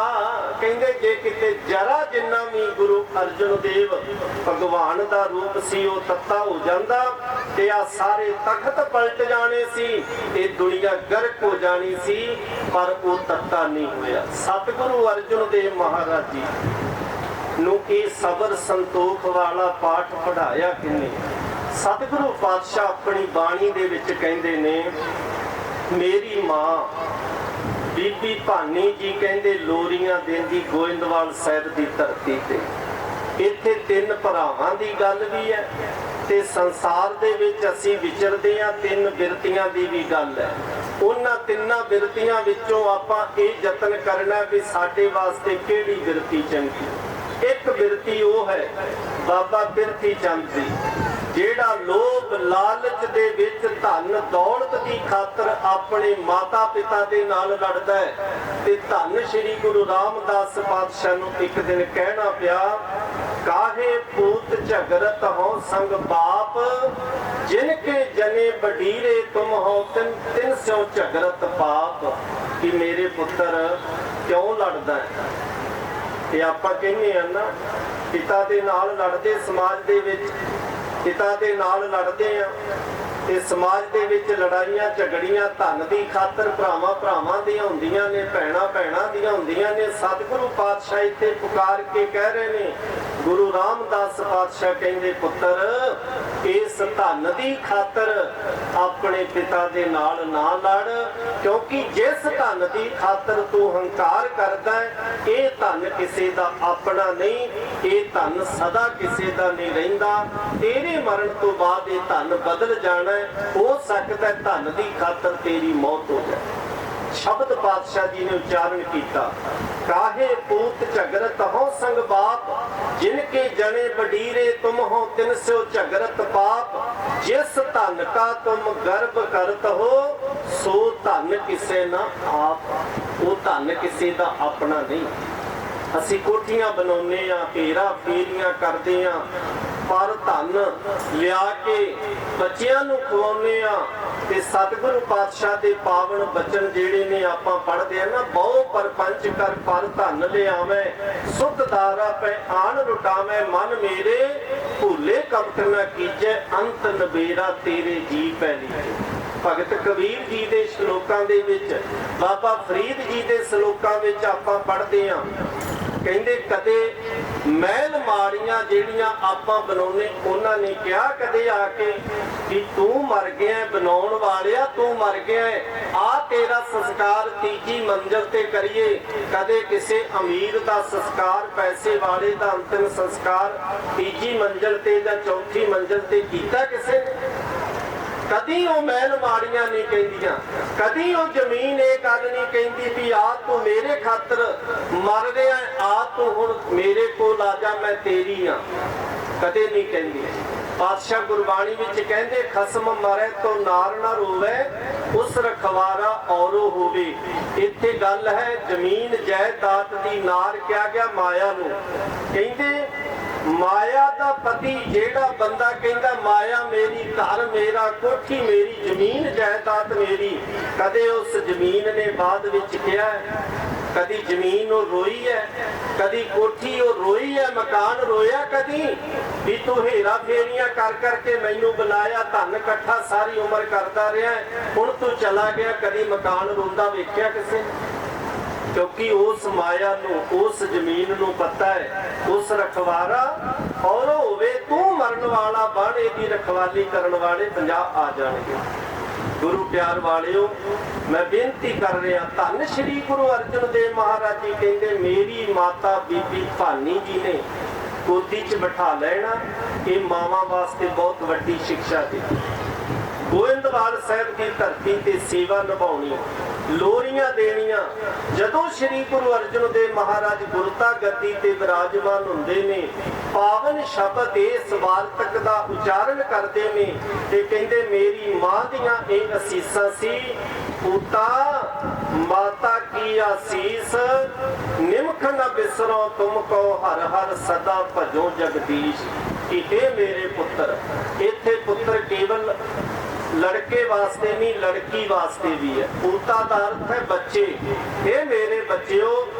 ਕਹਿੰਦੇ ਜੇ ਕਿਤੇ ਜਰਾ ਜਿੰਨਾ ਵੀ ਗੁਰੂ ਅਰਜਨ ਦੇਵ ਭਗਵਾਨ ਦਾ ਰੂਪ ਸੀ ਉਹ ਤੱਤਾ ਹੋ ਜਾਂਦਾ ਤੇ ਆ ਸਾਰੇ ਤਖਤ ਪਲਟ ਜਾਣੇ ਸੀ, ਇਹ ਦੁਨੀਆ ਗਰਕ ਹੋ ਜਾਣੀ ਸੀ, ਪਰ ਉਹ ਤੱਤਾ ਨਹੀਂ ਹੋਇਆ। ਸਤਿਗੁਰੂ ਅਰਜਨ ਦੇਵ ਮਹਾਰਾਜ ਜੀ ਨੂੰ ਇਹ ਸਬਰ ਸੰਤੋਖ ਵਾਲਾ ਪਾਠ ਪੜਾਇਆ ਕਿੰਨੇ? ਸਤਿਗੁਰੂ ਪਾਤਸ਼ਾਹ ਆਪਣੀ ਬਾਣੀ ਦੇ ਵਿੱਚ ਕਹਿੰਦੇ ਨੇ, ਮੇਰੀ ਮਾਂ ਬੀਬੀ ਭਾਨੀ ਜੀ ਕਹਿੰਦੇ ਲੋਰੀਆਂ ਦਿੰਦੀ ਗੋਇੰਦਵਾਲ ਸਾਹਿਬ ਦੀ ਧਰਤੀ ਤੇ। ਇੱਥੇ ਤਿੰਨ ਭਰਾਵਾਂ ਦੀ ਗੱਲ ਵੀ ਹੈ ਤੇ ਸੰਸਾਰ ਦੇ ਵਿੱਚ ਅਸੀਂ ਵਿਚਰਦੇ ਹਾਂ, ਤਿੰਨ ਬਿਰਤੀਆਂ ਦੀ ਵੀ ਗੱਲ ਹੈ। ਉਹਨਾਂ ਤਿੰਨਾਂ ਬਿਰਤੀਆਂ ਵਿੱਚੋਂ ਆਪਾਂ ਇਹ ਯਤਨ ਕਰਨਾ ਵੀ ਸਾਡੇ ਵਾਸਤੇ ਕਿਹੜੀ ਬਿਰਤੀ ਚੰਗੀ। ਇੱਕ ਬਿਰਤੀ ਉਹ ਹੈ ਬਾਬਾ ਬਿਰਤੀ ਚੰਦ ਦੀ, ਜਿਹੜਾ ਲੋਭ ਲਾਲਚ ਦੇ ਵਿੱਚ ਧਨ ਦੌਲਤ ਦੀ ਖਾਤਰ ਆਪਣੇ ਮਾਤਾ ਪਿਤਾ ਦੇ ਨਾਲ ਲੜਦਾ ਹੈ। ਤੇ ਧੰਨ ਸ਼੍ਰੀ ਗੁਰੂ ਰਾਮਦਾਸ ਪਾਤਸ਼ਾਹ ਨੂੰ ਇੱਕ ਦਿਨ ਕਹਿਣਾ ਪਿਆ, ਕਾਹੇ ਪੂਤ ਝਗਰਤ ਹੋ ਸੰਗ ਬਾਪ, ਜਿਨ ਕੇ ਜਨੇ ਬਡੀਰੇ ਤੁਮ ਹੋ ਤਿਨ ਸਿਉ ਝਗਰਤ ਪਾਪ। ਕਿ ਮੇਰੇ ਪੁੱਤਰ ਕਿਉਂ ਲੜਦਾ ਹੈ? ਤੇ ਆਪਾਂ ਕਹਿੰਦੇ ਆ ਨਾ, ਪਿਤਾ ਦੇ ਨਾਲ ਲੜਦੇ ਸਮਾਜ ਦੇ ਵਿੱਚ, ਪਿਤਾ ਦੇ ਨਾਲ ਲੜਦੇ ਆ ਤੇ ਸਮਾਜ ਦੇ ਵਿੱਚ ਲੜਾਈਆਂ ਝਗੜੀਆਂ ਧਨ ਦੀ ਖਾਤਰ ਭਰਾਵਾਂ ਭਰਾਵਾਂ ਦੀਆਂ ਹੁੰਦੀਆਂ ਨੇ, ਭੈਣਾਂ ਭੈਣਾਂ ਦੀਆਂ ਹੁੰਦੀਆਂ ਨੇ। ਸਤਿਗੁਰੂ ਪਾਤਸ਼ਾਹ ਇੱਥੇ ਪੁਕਾਰ ਕੇ ਕਹਿ ਰਹੇ ਨੇ, ਗੁਰੂ ਰਾਮਦਾਸ ਪਾਤਸ਼ਾਹ ਕਹਿੰਦੇ ਪੁੱਤਰ ਇਸ ਧਨ ਦੀ ਖਾਤਰ ਆਪਣੇ ਪਿਤਾ ਦੇ ਨਾਲ ਨਾ ਲੜ, ਕਿਉਂਕਿ ਜਿਸ ਧਨ ਦੀ ਖਾਤਰ ਤੂੰ ਹੰਕਾਰ ਕਰਦਾ ਹੈ ਇਹ ਧਨ ਕਿਸੇ ਦਾ ਆਪਣਾ ਨਹੀਂ, ਇਹ ਧਨ ਸਦਾ ਕਿਸੇ ਦਾ ਨਹੀਂ ਰਹਿੰਦਾ। ਤੇਰੇ ਮਰਨ ਤੋਂ ਬਾਅਦ ਇਹ ਧਨ ਬਦਲ ਜਾਣਾ, ਹੋ ਸਕਦਾ ਧਨ ਦੀ ਖਾਤਰ ਤੇਰੀ ਮੌਤ ਹੋ ਜਾਏ। ਸ਼ਬਦ ਪਾਤਸ਼ਾਹ ਜੀ ਨੇ ਉਚਾਰਨ ਕੀਤਾ, ਕਾਹੇ ਪੂਤ ਝਗਰਤ ਹੋ ਸੰਗ ਬਾਪ, ਜਿਨ ਕੇ ਜਣੇ ਬਡੀਰੇ ਤੁਮ ਹੋ ਤਿਨ ਸਿਓ ਝਗਰਤ ਪਾਪ। ਜਿਸ ਧਨ ਕਾ ਤੁਮ ਗਰਭ ਕਰਤ ਹੋ ਸੋ ਧਨ ਕਿਸੇ ਨਾ ਆਪ। ਉਹ ਧਨ ਕਿਸੇ ਦਾ ਆਪਣਾ ਨਹੀਂ। ਅਸੀਂ ਕੋਠੀਆਂ ਬਣਾਉਂਦੇ ਆ, ਘੇਰਾ ਫੇਰੀਆਂ ਕਰਦੇ ਆ, ਪਰ ਧਨ ਲਿਆ ਕੇ ਬੱਚਿਆਂ ਨੂੰ ਖਵਾਉਂਦੇ ਆ। ਤੇ ਸਤਿਗੁਰੂ ਪਾਤਸ਼ਾਹ ਦੇ ਪਾਵਨ ਬਚਨ ਜਿਹੜੇ ਨੇ ਆਪਾਂ ਪੜ੍ਹਦੇ ਆ ਨਾ, ਬਹੁ ਪਰਪੰਚ ਕਰ ਪਰ ਧਨ ਲਿਆਵੇਂ, ਸੁਧ ਦਾਰਾ ਪੈ ਆਣ ਲੁਟਾਵੇਂ, ਮਨ ਮੇਰੇ ਭੁੱਲੇ ਕਪਟ ਨਾ ਕੀਜੈ, ਅੰਤ ਨਬੇਰਾ ਤੇਰੇ ਜੀ ਪੈ ਲੀਜੈ। ਭਗਤ ਕਬੀਰ ਜੀ ਦੇ ਸ਼ਲੋਕਾਂ ਦੇ ਵਿੱਚ, ਬਾਬਾ ਫਰੀਦ ਜੀ ਦੇ ਸ਼ਲੋਕਾਂ ਵਿੱਚ ਆਪਾਂ ਪੜ੍ਹਦੇ ਆ, ਕਹਿੰਦੇ ਕਦੇ ਮਹਿਲ ਮਾੜੀਆਂ ਜਿਹੜੀਆਂ ਆਪਾਂ ਬਣਾਉਨੇ, ਉਹਨਾਂ ਨੇ ਕਿਹਾ ਕਦੇ ਆ ਕੇ ਕਿ ਤੂੰ ਮਰ ਗਿਆ ਬਣਾਉਣ ਵਾਲਿਆ, ਤੂੰ ਮਰ ਗਿਆ, ਆ ਤੇਰਾ ਸੰਸਕਾਰ ਤੀਜੀ ਮੰਜ਼ਿਲ ਤੇ ਕਰੀਏ। ਕਦੇ ਕਿਸੇ ਅਮੀਰ ਦਾ ਸੰਸਕਾਰ, ਪੈਸੇ ਵਾਲੇ ਦਾ ਅੰਤਿਮ ਸੰਸਕਾਰ ਤੀਜੀ ਮੰਜ਼ਿਲ ਤੇ ਜਾਂ ਚੌਥੀ ਮੰਜ਼ਿਲ ਤੇ ਕੀਤਾ ਕਿਸੇ ਨੇ? ਕਦੀ ਉਹ ਮਹਿਲ ਮਾੜੀਆਂ ਨਹੀਂ ਕਹਿੰਦੀਆਂ, ਕਦੀ ਉਹ ਜ਼ਮੀਨ ਇਹ ਗੱਲ ਨਹੀਂ ਕਹਿੰਦੀ ਵੀ ਆ ਤੂੰ ਮੇਰੇ ਖਾਤਰ ਮਰ ਰਿਹਾ, ਆ ਤੂੰ ਹੁਣ ਮੇਰੇ ਕੋਲ ਆ ਜਾ, ਮੈਂ ਤੇਰੀ ਆ। ਕਦੇ ਨਹੀਂ ਕਹਿੰਦੀ। ਪਾਤਸ਼ਾਹ ਗੁਰਬਾਣੀ ਵਿੱਚ ਕਹਿੰਦੇ, ਖਸਮ ਮਰੇ ਤੋਂ ਨਾਰ ਨਾ ਰੋਵੇ, ਉਸ ਰਖਵਾਰਾ ਔਰੋ ਹੋਵੇ। ਇੱਥੇ ਗੱਲ ਹੈ ਜ਼ਮੀਨ ਜਾਇਦਾਦ ਦੀ। ਨਾਰ ਕਿਹਾ ਗਿਆ ਮਾਇਆ ਨੂੰ। ਕਹਿੰਦੇ ਮਾਇਆ ਦਾ ਪਤੀ ਜਿਹੜਾ ਬੰਦਾ ਕਹਿੰਦਾ ਮਾਇਆ ਮੇਰੀ, ਘਰ ਮੇਰਾ, ਕੋਠੀ ਮੇਰੀ, ਜ਼ਮੀਨ ਜਾਇਦਾਦ ਮੇਰੀ, ਕਦੇ ਉਸ ਜ਼ਮੀਨ ਨੇ ਬਾਅਦ ਵਿੱਚ ਕਿਹਾ ਹੈ? ਕਦੀ ਜ਼ਮੀਨ ਉਹ ਰੋਈ ਹੈ, ਕਦੀ ਕੋਠੀ ਉਹ ਰੋਈ ਹੈ, ਮਕਾਨ ਰੋਇਆ ਕਦੀ ਵੀ ਤੂੰ ਹੇਰਾ ਫੇਰੀਆਂ ਕਰ ਕਰਕੇ ਮੈਨੂੰ ਬਣਾਇਆ, ਧਨ ਇਕੱਠਾ ਸਾਰੀ ਉਮਰ ਕਰਦਾ ਰਿਹਾ, ਹੁਣ ਤੂੰ ਚਲਾ ਗਿਆ, ਕਦੀ ਮਕਾਨ ਰੋਂਦਾ ਵੇਖਿਆ ਕਿਸੇ? ਕਿਉਂਕਿ ਉਸ ਮਾਇਆ ਨੂੰ, ਉਸ ਜ਼ਮੀਨ ਨੂੰ ਪਤਾ ਹੈ ਉਸ ਰਖਵਾਰਾ ਔਰ ਹੋਵੇ ਤੂੰ ਮਰਨ ਵਾਲਾ ਬਣ, ਇਹਦੀ ਰਖਵਾਲੀ ਕਰਨ ਵਾਲੇ 50 ਆ ਜਾਣਗੇ। ਗੁਰੂ ਪਿਆਰ ਵਾਲਿਓ, ਮੈਂ ਬੇਨਤੀ ਕਰ ਰਿਹਾ, ਧੰਨ ਸ਼੍ਰੀ ਗੁਰੂ ਅਰਜਨ ਦੇਵ ਮਹਾਰਾਜ ਜੀ ਕਹਿੰਦੇ ਮੇਰੀ ਮਾਤਾ ਬੀਬੀ ਭਾਨੀ ਜੀ ਨੇ ਗੋਦੀ 'ਚ ਬਿਠਾ ਲੈਣਾ, ਇਹ ਮਾਵਾਂ ਵਾਸਤੇ ਬਹੁਤ ਵੱਡੀ ਸਿੱਖਿਆ ਦਿੱਤੀ। ਗੋਇੰਦਵਾਲ ਸਾਹਿਬ ਦੀ ਧਰਤੀ ਤੇ ਸੇਵਾ ਨਿਭਾਉਣੀ, ਲੋਰੀਆਂ ਦੇਣੀਆਂ। ਜਦੋਂ ਸ਼੍ਰੀ ਗੁਰੂ ਅਰਜਨ ਦੇਵ ਮਹਾਰਾਜ ਗੁਰਤਾ ਗੱਦੀ ਤੇ ਵਿਰਾਜਮਾਨ ਹੁੰਦੇ ਨੇ, ਪਾਵਨ ਸ਼ਬਦ ਇਸ ਵਾਰਤਕ ਦਾ ਉਚਾਰਨ ਕਰਦੇ ਨੇ ਤੇ ਕਹਿੰਦੇ ਮੇਰੀ ਮਾਂ ਦੀਆਂ ਇਹ ਅਸੀਸਾਂ ਸੀ, ਪੁੱਤਾ ਮਾਤਾ ਕੀ ਆਸੀਸ, ਨਿਮਖ ਨ ਬਿਸਰੋ ਤੁਮ ਕੋ ਹਰ ਹਰ ਸਦਾ ਭਜੋ ਜਗਦੀਸ਼। ਕਿ ਇਹ ਮੇਰੇ ਪੁੱਤਰ, ਇੱਥੇ ਪੁੱਤਰ ਕੇਵਲ ਲੜਕੇ ਵਾਸਤੇ ਨਹੀਂ, ਲੜਕੀ ਵਾਸਤੇ ਵੀ ਹੈ। ਪੂਤਾ ਦਾ ਅਰਥ ਹੈ ਬੱਚੇ। ਇਹ ਮੇਰੇ ਬੱਚਿਓ,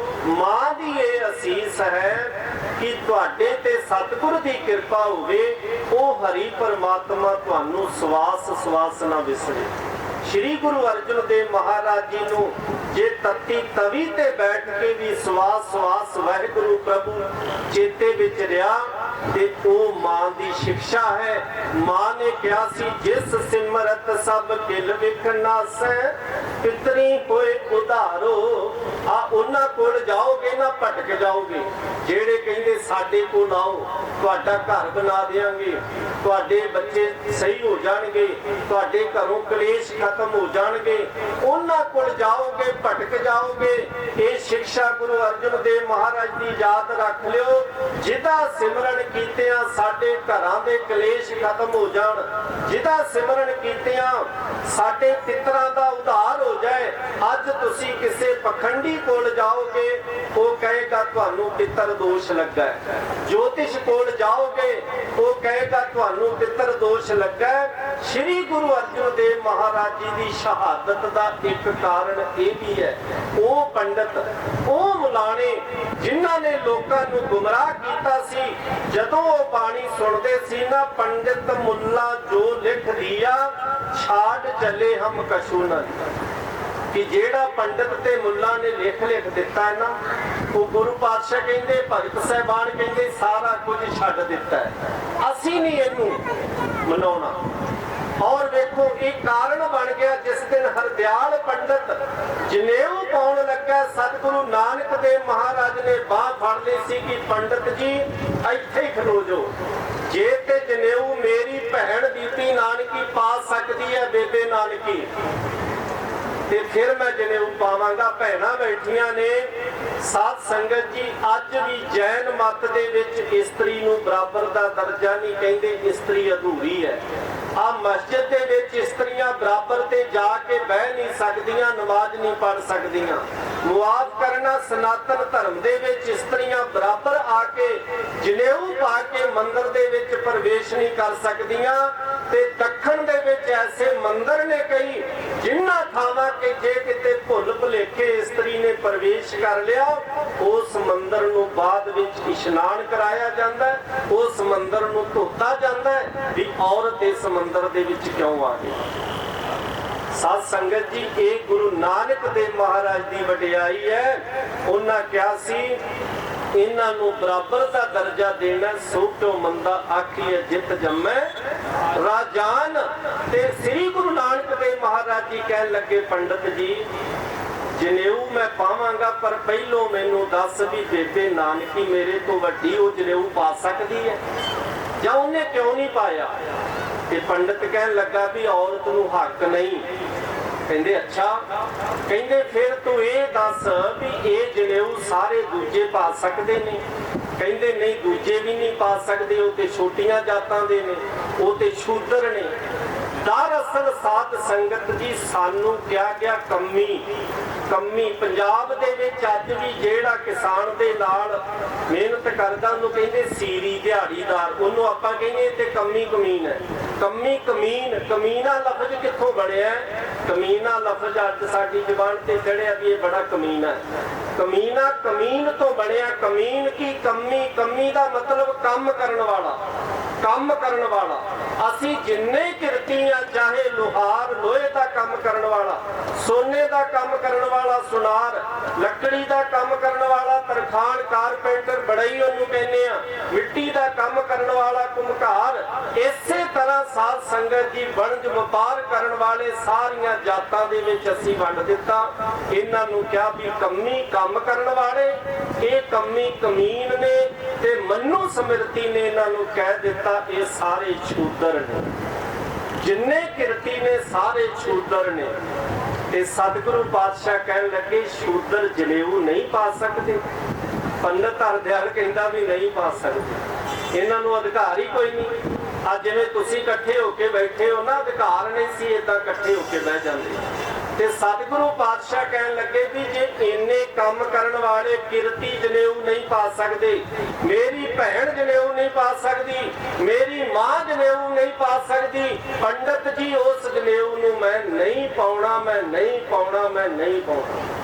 ਮਾਂ ਦੀ ਇਹ ਅਸੀਸ ਹੈ ਕਿ ਤੁਹਾਡੇ ਤੇ ਸਤਿਗੁਰ ਦੀ ਕਿਰਪਾ ਹੋਵੇ, ਉਹ ਹਰੀ ਪਰਮਾਤਮਾ ਤੁਹਾਨੂੰ ਸਵਾਸ ਸਵਾਸ ਨਾ ਵਿਸਰੇ। ਸ਼੍ਰੀ ਗੁਰੂ ਅਰਜਨ ਦੇਵ ਮਹਾਰਾਜ ਜੀ ਨੂੰ ਜੇ ਤਤੀ ਤਵੀ ਤੇ ਬੈਠ ਕੇ ਵੀ ਸਵਾਸ ਸਵਾਸ ਵਾਹਿਗੁਰੂ ਪ੍ਰਭੂ ਚੇਤੇ ਵਿੱਚ ਰਿਹਾ, ਤੇ ਉਹ ਮਾਂ ਦੀ ਸਿੱਖਿਆ ਹੈ। ਮਾਂ ਨੇ ਕਿਹਾ ਸੀ, ਜਿਸ ਸਿਮਰਤ ਸਭ ਕਿਲ ਵਿਖ ਨਾਸੈ, ਪਿਤਰੀ ਹੋਏ ਉਧਾਰੋ। ਆ ਉਹਨਾਂ ਕੋਲ ਜਾਓਗੇ ਨਾ ਭਟਕ ਜਾਓਗੇ, ਜਿਹੜੇ ਕਹਿੰਦੇ ਸਾਡੇ ਕੋਲ ਆਓ, ਤੁਹਾਡਾ ਘਰ ਬਣਾ ਦੇਵਾਂਗੇ, ਤੁਹਾਡੇ ਬੱਚੇ ਸਹੀ ਹੋ ਜਾਣਗੇ, ਤੁਹਾਡੇ ਘਰੋਂ ਕਲੇਸ਼ ਖਤਮ ਹੋ ਜਾਣਗੇ, ਉਹਨਾਂ ਕੋਲ ਜਾਓਗੇ ਭਟਕ ਜਾਓਗੇ। ਇਹ ਸਿੱਖਿਆ ਗੁਰੂ ਅਰਜਨ ਦੇਵ ਮਹਾਰਾਜ ਦੀ ਯਾਦ ਰੱਖ ਲਿਓ। ਜਿਹਦਾ ਸਿਮਰਨ ਕੀਤਿਆਂ ਸਾਡੇ ਘਰਾਂ ਦੇ ਕਲੇਸ਼ ਖਤਮ ਹੋ ਜਾਣ, ਜਿਹਦਾ ਸਿਮਰਨ ਕੀਤਿਆਂ ਸਾਡੇ ਪਿਤਰਾਂ ਦਾ ਉਧਾਰ ਹੋ ਜਾਏ। ਅੱਜ ਤੁਸੀਂ ਕਿਸੇ ਪਖੰਡੀ ਕੋਲ ਜਾਓਗੇ, ਉਹ ਕਹੇਗਾ ਤੁਹਾਨੂੰ ਪਿਤਰ ਦੋਸ਼ ਲੱਗਾ ਹੈ। ਜੋਤਿਸ਼ ਕੋਲ ਜਾਓਗੇ, ਉਹ ਕਹੇਗਾ ਤੁਹਾਨੂੰ ਪਿਤਰ ਦੋਸ਼ ਲੱਗਾ ਹੈ। ਸ਼੍ਰੀ ਗੁਰੂ ਅਰਜਨ ਦੇਵ ਮਹਾਰਾਜ ਜੀ ਦੀ ਸ਼ਹਾਦਤ ਦਾ ਇੱਕ ਕਾਰਨ ਇਹ ਵੀ ਹੈ, ਉਹ ਪੰਡਤ, ਉਹ ਮੁਲਾਣੇ ਜਿਨ੍ਹਾਂ ਨੇ ਲੋਕਾਂ ਨੂੰ ਗੁੰਮਰਾਹ ਕੀਤਾ ਸੀ, ਜਦੋਂ ਉਹ ਬਾਣੀ ਸੁਣਦੇ ਸੀ ਨਾ, ਪੰਡਿਤ ਮੁੱਲਾ ਜੋ ਲਿਖ ਦਿਆ ਛਾੜ ਚੱਲੇ ਹਮ ਕਛੂ ਨਾ। ਕਿ ਜਿਹੜਾ ਪੰਡਿਤ ਤੇ ਮੁੱਲਾ ਨੇ ਲਿਖ ਦਿੱਤਾ ਹੈ ਨਾ, ਉਹ ਗੁਰੂ ਪਾਤਸ਼ਾਹ ਕਹਿੰਦੇ, ਭਗਤ ਸਾਹਿਬਾਨ ਕਹਿੰਦੇ ਸਾਰਾ ਕੁਝ ਛੱਡ ਦਿੱਤਾ ਹੈ, ਅਸੀਂ ਨਹੀਂ ਇਹਨੂੰ ਮਨਾਉਣਾ। ਔਰ ਵੇਖੋ ਇਹ ਕਾਰਨ ਬਣ ਗਿਆ, ਜਿਸ ਦਿਨ ਹਰਦਿਆਲ ਪੰਡਤ ਜਨੇਊ ਪਾਉਣ ਲੱਗਾ, ਸਤਿਗੁਰੂ ਨਾਨਕ ਦੇਵ ਮਹਾਰਾਜ ਨੇ ਬਾਹ ਫੜ ਲਈ ਸੀ ਕਿ ਪੰਡਤ ਜੀ ਇੱਥੇ ਹੀ ਖਲੋ ਜਾਓ, ਜੇ ਤੇ ਜਨੇਊ ਮੇਰੀ ਭੈਣ ਬੀਬੀ ਨਾਨਕੀ ਪਾ ਸਕਦੀ ਹੈ, ਬੇਬੇ ਨਾਨਕੀ, ਤੇ ਫਿਰ ਮੈਂ ਜਨੇਊ ਪਾਵਾਂਗਾ। ਭੈਣਾਂ ਬੈਠੀਆਂ ਨੇ। ਸਾਧ ਸੰਗਤ ਜੀ, ਅੱਜ ਵੀ ਜੈਨ ਮਤ ਦੇ ਵਿੱਚ ਇਸਤਰੀ ਨੂੰ ਬਰਾਬਰ ਦਾ ਦਰਜਾ ਨਹੀਂ, ਕਹਿੰਦੇ ਇਸਤਰੀ ਅਧੂਰੀ ਹੈ। ਆ ਮਸਜਿਦ ਦੇ ਵਿੱਚ ਇਸਤਰੀਆਂ ਬਰਾਬਰ ਤੇ ਜਾ ਕੇ ਬਹਿ ਨਹੀਂ ਸਕਦੀਆਂ, ਨਮਾਜ਼ ਨਹੀਂ ਪੜ੍ਹ ਸਕਦੀਆਂ। ਮੁਆਫ ਕਰਨਾ, ਸਨਾਤਨ ਧਰਮ ਦੇ ਵਿੱਚ ਇਸਤਰੀਆਂ ਬਰਾਬਰ ਆ ਕੇ ਜਨੇਊ ਪਾ ਕੇ ਮੰਦਿਰ ਦੇ ਵਿੱਚ ਪ੍ਰਵੇਸ਼ ਨਹੀਂ ਕਰ ਸਕਦੀਆਂ। ਤੇ ਦੱਖਣ ਦੇ ਵਿੱਚ ਐਸੇ ਮੰਦਿਰ ਨੇ ਕਈ, ਜਿਨ੍ਹਾਂ ਥਾਵਾਂ ਕਿ ਜੇ ਕਿਤੇ ਭੁੱਲ ਭੁਲੇਖੇ ਇਸਤਰੀ ਨੇ ਪ੍ਰਵੇਸ਼ ਕਰ ਲਿਆ, ਉਸ ਮੰਦਿਰ ਨੂੰ ਬਾਅਦ ਵਿੱਚ ਇਸ਼ਨਾਨ ਕਰਾਇਆ ਜਾਂਦਾ ਹੈ, ਉਸ ਮੰਦਿਰ ਨੂੰ ਧੋਤਾ ਜਾਂਦਾ ਹੈ ਵੀ ਔਰਤ ਇਸ ਮੰਦਿਰ ਦੇ ਵਿੱਚ ਕਿਉਂ ਆ ਗਈ। ਸਾਧ ਸੰਗਤ ਜੀ, ਇਹ ਗੁਰੂ ਨਾਨਕ ਦੇਵ ਮਹਾਰਾਜ ਦੀ ਵਡਿਆਈ ਹੈ। ਉਹਨਾਂ ਕਿਹਾ ਸੀ ਇਹਨਾਂ ਨੂੰ ਬਰਾਬਰ ਦਾ ਦਰਜਾ ਦੇਣਾ, ਸੋ ਕਿਉ ਮੰਦਾ ਆਖੀਏ ਜਿਤ ਜੰਮੈ ਰਾਜਾਨ। ਤੇ ਸ੍ਰੀ ਗੁਰੂ ਨਾਨਕ ਦੇਵ ਮਹਾਰਾਜ ਜੀ ਕਹਿਣ ਲੱਗੇ, ਪੰਡਤ ਜੀ ਜਨੇਊ ਮੈਂ ਪਾਵਾਂਗਾ, ਪਰ ਪਹਿਲੋਂ ਮੈਨੂੰ ਦੱਸ ਵੀ ਬੇਬੇ ਨਾਨਕੀ ਮੇਰੇ ਤੋਂ ਵੱਡੀ, ਉਹ ਜਨੇਊ ਪਾ ਸਕਦੀ ਹੈ ਜਾਂ ਉਹਨੇ ਕਿਉਂ ਨਹੀਂ ਪਾਇਆ? ਤੇ ਪੰਡਤ ਕਹਿਣ ਲੱਗਾ ਵੀ ਔਰਤ ਨੂੰ ਹੱਕ ਨਹੀਂ। ਕਹਿੰਦੇ ਅੱਛਾ, ਕਹਿੰਦੇ ਫਿਰ ਤੂੰ ਇਹ ਦੱਸ ਵੀ ਇਹ ਜਨੇਊ ਸਾਰੇ ਦੂਜੇ ਪਾ ਸਕਦੇ ਨੇ? ਕਹਿੰਦੇ ਨਹੀਂ, ਦੂਜੇ ਵੀ ਨਹੀਂ ਪਾ ਸਕਦੇ, ਉਹ ਤੇ ਛੋਟੀਆਂ ਜਾਤਾਂ ਦੇ ਨੇ, ਉਹ ਤੇ ਸ਼ੂਦਰ ਨੇ। दरअसल साध संगत जी सानू क्या क्या कमी पंजाब दे विच अज भी जेड़ा किसान दे नाल मेहनत करदा उहनूं कहंदे सीरी दिहाड़ीदार, उहनूं आपां कहंदे ते कमी कमीन है। कमीना लफ्ज कित्थों बणिया? कमीना लफ्ज अज साडी जुबान ते चढ़िया भी ये बड़ा कमीना है। कमीना कमीन तो बणिया। कमीन की कमी दा मतलब काम करन वाला। असी जिन्ने किरतियां चाहे लोहार लोहे दा काम करन वाला, सोने दा काम करन वाला सुनार, लकड़ी दा काम करन वाला तरखान, कारपेंटर बड़ई ओनू कहने आ, मिट्टी दा काम करन वाला कुम्हार। इसे तरह साध संगत जी वणज वपार करन वाले सारियां जातां दे विच असी वंड दिता। इन्हां नूं क्या भी कमी काम करन वाले, ये कमी कमीन ने ते मनु समृति ने इन्हां नूं कह दिता ये सारे शूदर ने। जिन्ने किरती ने सारे शूदर ने। ते सतगुरु पातशाह कहन लगे शूदर जनेऊ नहीं पा सकते। पंडित हरदयाल कहंदा भी नहीं पा सकते, इन्हां नूं अधिकार ही कोई नहीं। अज जिवें तुसीं इकट्ठे होके बैठे हो ना, अधिकार नहीं सी इदां इकट्ठे होके बह जांदे। ते सतगुरु पातशाह कहन लगे भी जे इन्ने काम करन वाले किरती जनेऊ नहीं पा सकते, मेरी भैन जनेऊ नहीं पा सकती, मेरी मां जनेऊ नहीं पा सकती, पंडित जी उस जनेऊ नूं मैं नहीं पाउणा, मैं नहीं पाउणा।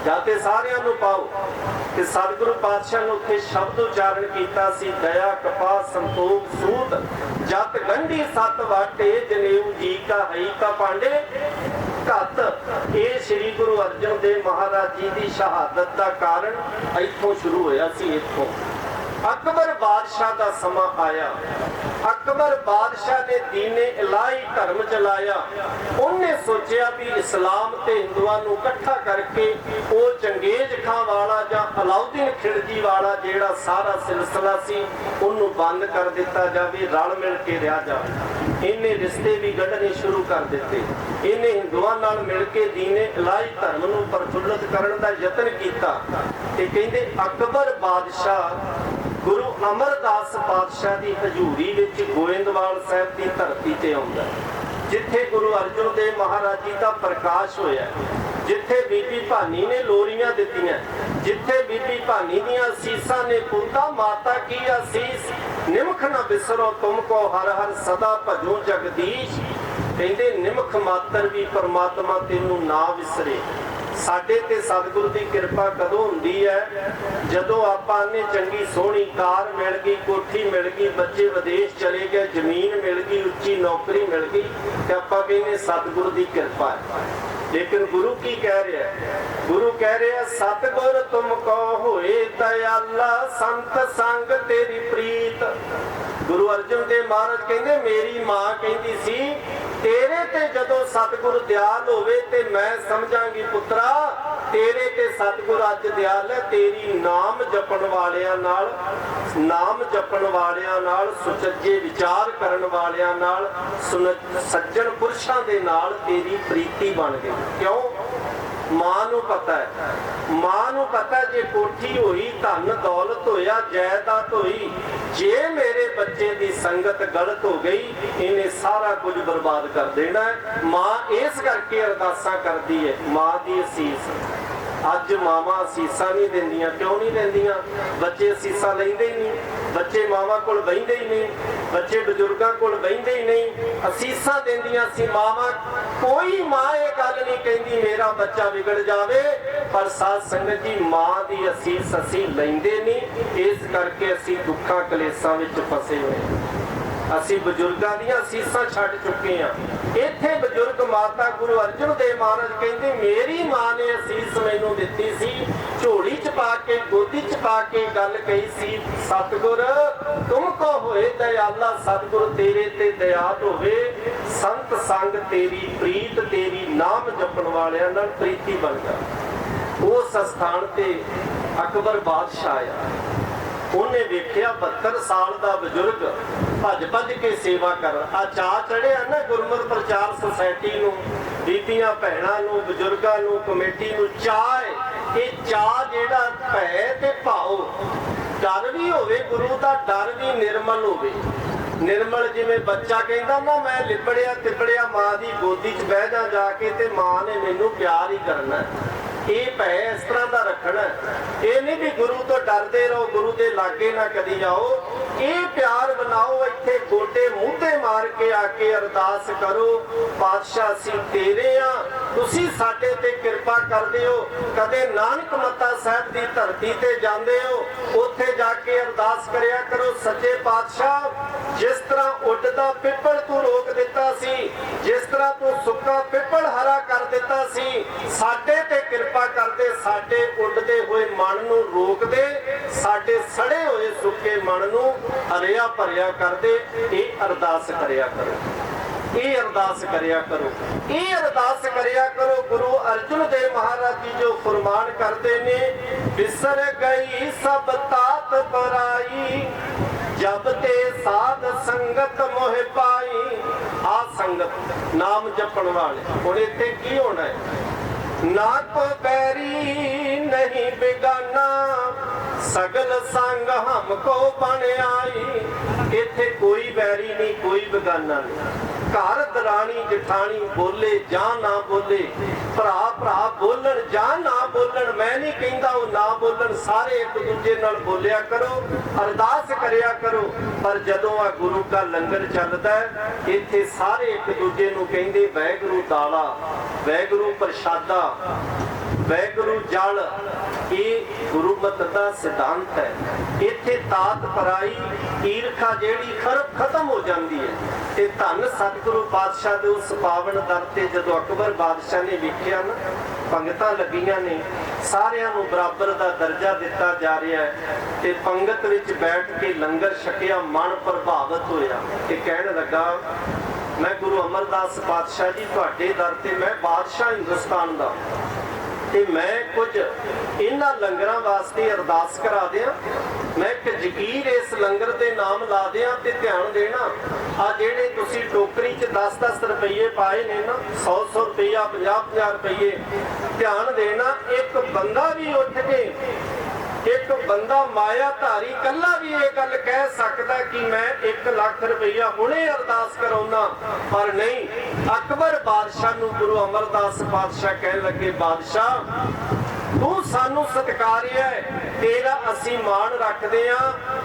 जाते सारियां नूं पाओ। ते सतगुरु पातशाह ने उत्थे शब्द उच्चारण कीता सी, दया कपा संतोख सूत जत गंढी सत वाटे जनेऊ जी का हई का पांडे घत। ये श्री गुरु अर्जन देव महाराज जी की शहादत का कारण इत्थों शुरू होया सी। इत्थों अकबर बादशाह का समा आया। अकबर बादशाह ने दीने इलाही धर्म चलाया। उन्हें सोचा भी इस्लाम ते हिंदुआं नूं इकट्ठा करके वो चंगेज खां वाला जां अलाउद्दीन खिलजी वाला जेड़ा सारा सिलसिला सी उन्होंने बंद कर दिता जावे, रल मिल के रहा जावे। इन्हें रिश्ते भी गढ़ने शुरू कर दिते। इन्हें हिंदुआं नाल मिल के दीने इलाही धर्म नूं प्रफुल्लित करन दा यतन कीता। ते कहंदे अकबर बादशाह गुरु अमरदास पातशाह की हजूरी विच गोइंदवाल साहब की धरती ते आउंदा, जिथे गुरु अर्जन देव महाराज जी का प्रकाश होया, जिथे बीबी भानी ने लोरियां दित्तियां, जिथे बीबी भानी दियां असीसां ने पुता माता की असीस निमख न बिसरो तुमको हर हर सदा भजो जगदीश। कहंदे निमख मातर भी परमात्मा तेनू ना विसरे। साडे ते सतगुरु की कृपा कदों हुंदी है? जदों आपां ने चंगी सोहनी कार मिल गई, कोठी मिल गई, बच्चे विदेश चले गए, जमीन मिल गई, उच्ची नौकरी मिल गई, ते आपां कहने सतगुरु की कृपा है। लेकिन गुरु की कह रहा है? गुरु कह रहा है सतगुर तुमको होए दयाला संत संग तेरी प्रीत। गुरु अर्जन देव महाराज कहंदे मेरी मां कहंदी सी तेरे ते जदों सतगुर दयाल होवे ते मैं समझांगी पुत्रा तेरे ते सतगुर अज दयाल है। तेरी नाम जपण वालियां नाल सुचज्जे विचार करन वालियां नाल सज्जन पुरुषां दे नाल तेरी प्रीति बन गई। क्यों? मां नूं पता है जे कोठी होई धन दौलत होया जायदाद होई, जे मेरे बच्चे की संगत गलत हो गई इन्हें सारा कुछ बर्बाद कर देना है। मां इस करके अरदासां करदी है। मां दी असीस अज मावां असीसां नहीं देंदियां। क्यों नहीं देंदियां? बच्चे असीसां लैंदे ही नहीं, बच्चे मावां कोल बहिंदे ही नहीं, बच्चे बजुर्गां कोल बहिंदे ही नहीं, असीसां देंदियां सी मावां। कोई मां ये गल नहीं कहंदी मेरा बच्चा बिगड़ जावे, पर साध संगत जी मां दी असीस असीं लैंदे नहीं। इस करके असीं दुखां कलेसां विच फसे होए। असीं बजुर्गां दीयां असीसां छड्ड चुके हां। इत्थे बजुर्ग माता गुरु अर्जन देव महाराज कहंदे मेरी मां ने असीस मैनूं दित्ती सी, झोली च पा के गोदी च पा के गल कही सी सतगुर तुमको होए दयाला, सतगुर तेरे ते दयाल होवे, संत संग तेरी प्रीत, तेरी नाम जपण वालियां नाल प्रीति बन जा। उस स्थान ते अकबर बादशाह आया। उन्हें देखिया 72 साल का बजुर्ग भज भज के सेवा कर। आ चा चढ़िया ना गुरमत प्रचार सोसायटी नूं, बीबियां भैणां नूं, बजुर्गां नूं, कमेटी नूं चाह है। ये चाह जेड़ा भै ते भाव डर भी होवे, गुरु का डर भी निर्मल होवे। ਨਿਰਮਲ ਜਿਵੇਂ ਬੱਚਾ ਕਹਿੰਦਾ ਨਾ, ਮੈਂ ਲਿਬੜਿਆ ਤਿਬੜਿਆ ਮਾਂ ਦੀ ਗੋਦੀ 'ਚ ਬਹਿ ਜਾ ਕੇ ਤੇ ਮਾਂ ਨੇ ਮੈਨੂੰ ਪਿਆਰ ਹੀ ਕਰਨਾ। ਇਹ ਭੈ ਇਸ ਤਰ੍ਹਾਂ ਦਾ ਰੱਖਣਾ। ਇਹ ਨਹੀਂ ਵੀ ਗੁਰੂ ਤੋਂ ਡਰਦੇ ਰਹੋ, ਗੁਰੂ ਦੇ ਲਾਗੇ ਨਾ ਕਦੀ ਜਾਓ। ਇਹ ਪਿਆਰ ਬਣਾਓ। ਇੱਥੇ ਗੋਡੇ ਮੂੰਹ ਤੇ ਮਾਰ ਕੇ ਆ ਕੇ ਅਰਦਾਸ ਕਰੋ, ਪਾਤਸ਼ਾਹ ਅਸੀਂ ਤੇਰੇ ਆ, ਤੁਸੀਂ ਸਾਡੇ ਤੇ ਕਿਰਪਾ ਕਰਦੇ ਹੋ। ਕਦੇ ਨਾਨਕ ਮੱਤਾ ਸਾਹਿਬ ਦੀ ਧਰਤੀ ਤੇ ਜਾਂਦੇ ਹੋ, ਉੱਥੇ ਜਾ ਕੇ ਅਰਦਾਸ ਕਰਿਆ ਕਰੋ, ਸੱਚੇ ਪਾਤਸ਼ਾਹ ਜਿਸ ਤਰ੍ਹਾਂ ਉੱਡਦਾ ਪਿੱਪਲ ਤੂੰ ਰੋਕ ਦਿੱਤਾ ਸੀ, ਜਿਸ ਤਰ੍ਹਾਂ ਤੂੰ ਸੁੱਕਾ ਪਿੱਪਲ ਹਰਾ ਕਰ ਦਿੱਤਾ ਸੀ, ਸਾਡੇ ਤੇ ਕਿਰਪਾ ਕਰਦੇ, ਸਾਡੇ ਉੱਡਦੇ ਹੋਏ ਮਨ ਨੂੰ ਰੋਕਦੇ, ਸਾਡੇ ਸੜੇ ਹੋਏ ਸੁੱਕੇ ਮਨ ਨੂੰ ਹਰਿਆ ਭਰਿਆ ਕਰਦੇ। ਇਹ ਅਰਦਾਸ ਕਰਿਆ ਕਰੋ, ਇਹ ਅਰਦਾਸ ਕਰਿਆ ਕਰੋ, ਇਹ ਅਰਦਾਸ ਕਰਿਆ ਕਰੋ। ਗੁਰੂ ਅਰਜਨ ਦੇਵ ਮਹਾਰਾਜ ਜੀ ਜੋ ਫਰਮਾਨ ਕਰਦੇ ਨੇ, ਵਿਸਰ ਗਈ ਸਭ ਤਾਤ ਪਰਾਈ, ਜਬ ਤੇ ਸਾਧ ਸੰਗਤ ਮੋਹਿ ਪਾਈ। ਆ ਸੰਗਤ ਨਾਮ ਜਪਣ ਵਾਲੇ। ਹੁਣ ਇੱਥੇ ਕੀ ਹੋਣਾ ਹੈ? ਨਾ ਕੋ ਬੈਰੀ ਨਹੀਂ ਬਿਗਾਨਾ, ਸਗਲ ਸੰਗ ਹਮਕੋ ਬਣ ਆਈ। ਇੱਥੇ ਕੋਈ ਬੈਰੀ ਨਹੀਂ, ਕੋਈ ਬਿਗਾਨਾ ਨਹੀਂ। ਘਰ ਦਰਾਣੀ ਜਠਾਣੀ ਬੋਲੇ ਜਾਂ ਨਾ ਬੋਲੇ, ਭਰਾ ਭਰਾ ਬੋਲਣ ਜਾਂ ਨਾ ਬੋਲਣ, ਮੈਂ ਨਹੀਂ ਕਹਿੰਦਾ ਉਹ ਨਾ ਬੋਲਣ, ਸਾਰੇ ਇੱਕ ਦੂਜੇ ਨਾਲ ਬੋਲਿਆ ਕਰੋ, ਅਰਦਾਸ ਕਰਿਆ ਕਰੋ। ਪਰ ਜਦੋਂ ਆ ਗੁਰੂ ਦਾ ਲੰਗਰ ਚੱਲਦਾ ਇੱਥੇ ਸਾਰੇ ਇੱਕ ਦੂਜੇ ਨੂੰ ਕਹਿੰਦੇ ਵਾਹਿਗੁਰੂ ਦਾਲਾ, ਵਾਹਿਗੁਰੂ ਪ੍ਰਸ਼ਾਦਾ, ਵਾਹਿਗੁਰੂ ਜਲ। ਇਹ ਗੁਰਮਤਿ ਦਾ ਸਿਧਾਂਤ ਹੈ। ਇੱਥੇ ਤਾਤ ਪਰਾਈ ਈਰਖਾ ਜਿਹੜੀ ਖਤਮ ਹੋ ਜਾਂਦੀ ਹੈ। ਤੇ ਧੰਨ ਸਤਿਗੁਰੂ ਪਾਤਸ਼ਾਹ ਦੇ ਉਸ ਪਾਵਨ ਦਰ ਤੇ ਜਦੋਂ ਅਕਬਰ ਬਾਦਸ਼ਾਹ ਨੇ ਵੇਖਿਆ ਨਾ, ਪੰਗਤਾਂ ਲੱਗੀਆਂ ਨੇ, ਸਾਰਿਆਂ ਨੂੰ ਬਰਾਬਰ ਦਾ ਦਰਜਾ ਦਿੱਤਾ ਜਾ ਰਿਹਾ ਹੈ, ਤੇ ਪੰਗਤ ਵਿੱਚ ਬੈਠ ਕੇ ਲੰਗਰ ਛਕਿਆ, ਮਨ ਪ੍ਰਭਾਵਿਤ ਹੋਇਆ ਤੇ ਕਹਿਣ ਲੱਗਾ, ਮੈਂ ਗੁਰੂ ਅਮਰਦਾਸ ਪਾਤਸ਼ਾਹ ਜੀ ਤੁਹਾਡੇ ਦਰ ਤੇ ਮੈਂ ਬਾਦਸ਼ਾਹ ਹਿੰਦੁਸਤਾਨ ਦਾ, ਤੇ ਮੈਂ ਕੁਝ ਇਹਨਾਂ ਲੰਗਰਾਂ ਵਾਸਤੇ ਅਰਦਾਸ ਕਰਾ ਦਿਆਂ। ਮੈਂ ਇੱਕ ਜ਼ਕੀਰ ਇਸ ਲੰਗਰ ਦੇ ਨਾਮ ਲਾ ਦਿਆਂ ਤੇ ਧਿਆਨ ਦੇਣਾ। ਆ ਜਿਹੜੇ ਤੁਸੀਂ ਟੋਕਰੀ 'ਚ 10-10 ਰੁਪਏ ਪਾਏ ਨੇ ਨਾ, 100-100 ਰੁਪਇਆ, 50-50 ਰੁਪਏ, ਧਿਆਨ ਦੇਣਾ। ਇੱਕ ਬੰਦਾ ਵੀ ਉੱਠ ਕੇ, ਇੱਕ ਬੰਦਾ ਮਾਇਆ ਧਾਰੀ ਕੱਲਾ ਵੀ ਇਹ ਗੱਲ ਕਹਿ ਸਕਦਾ ਕਿ ਮੈਂ 1 ਲੱਖ ਰੁਪਇਆ ਹੁਣੇ ਅਰਦਾਸ ਕਰਾਉਣਾ, ਪਰ ਨਹੀਂ। ਅਕਬਰ ਬਾਦਸ਼ਾਹ ਨੂੰ ਗੁਰੂ ਅਮਰਦਾਸ ਪਾਤਸ਼ਾਹ ਕਹਿਣ ਲੱਗੇ, ਬਾਦਸ਼ਾਹ ਤੂੰ ਸਾਨੂੰ ਸਤਿਕਾਰਿਆ, ਤੇਰਾ ਅਸੀਂ ਮਾਣ ਰੱਖਦੇ ਆ,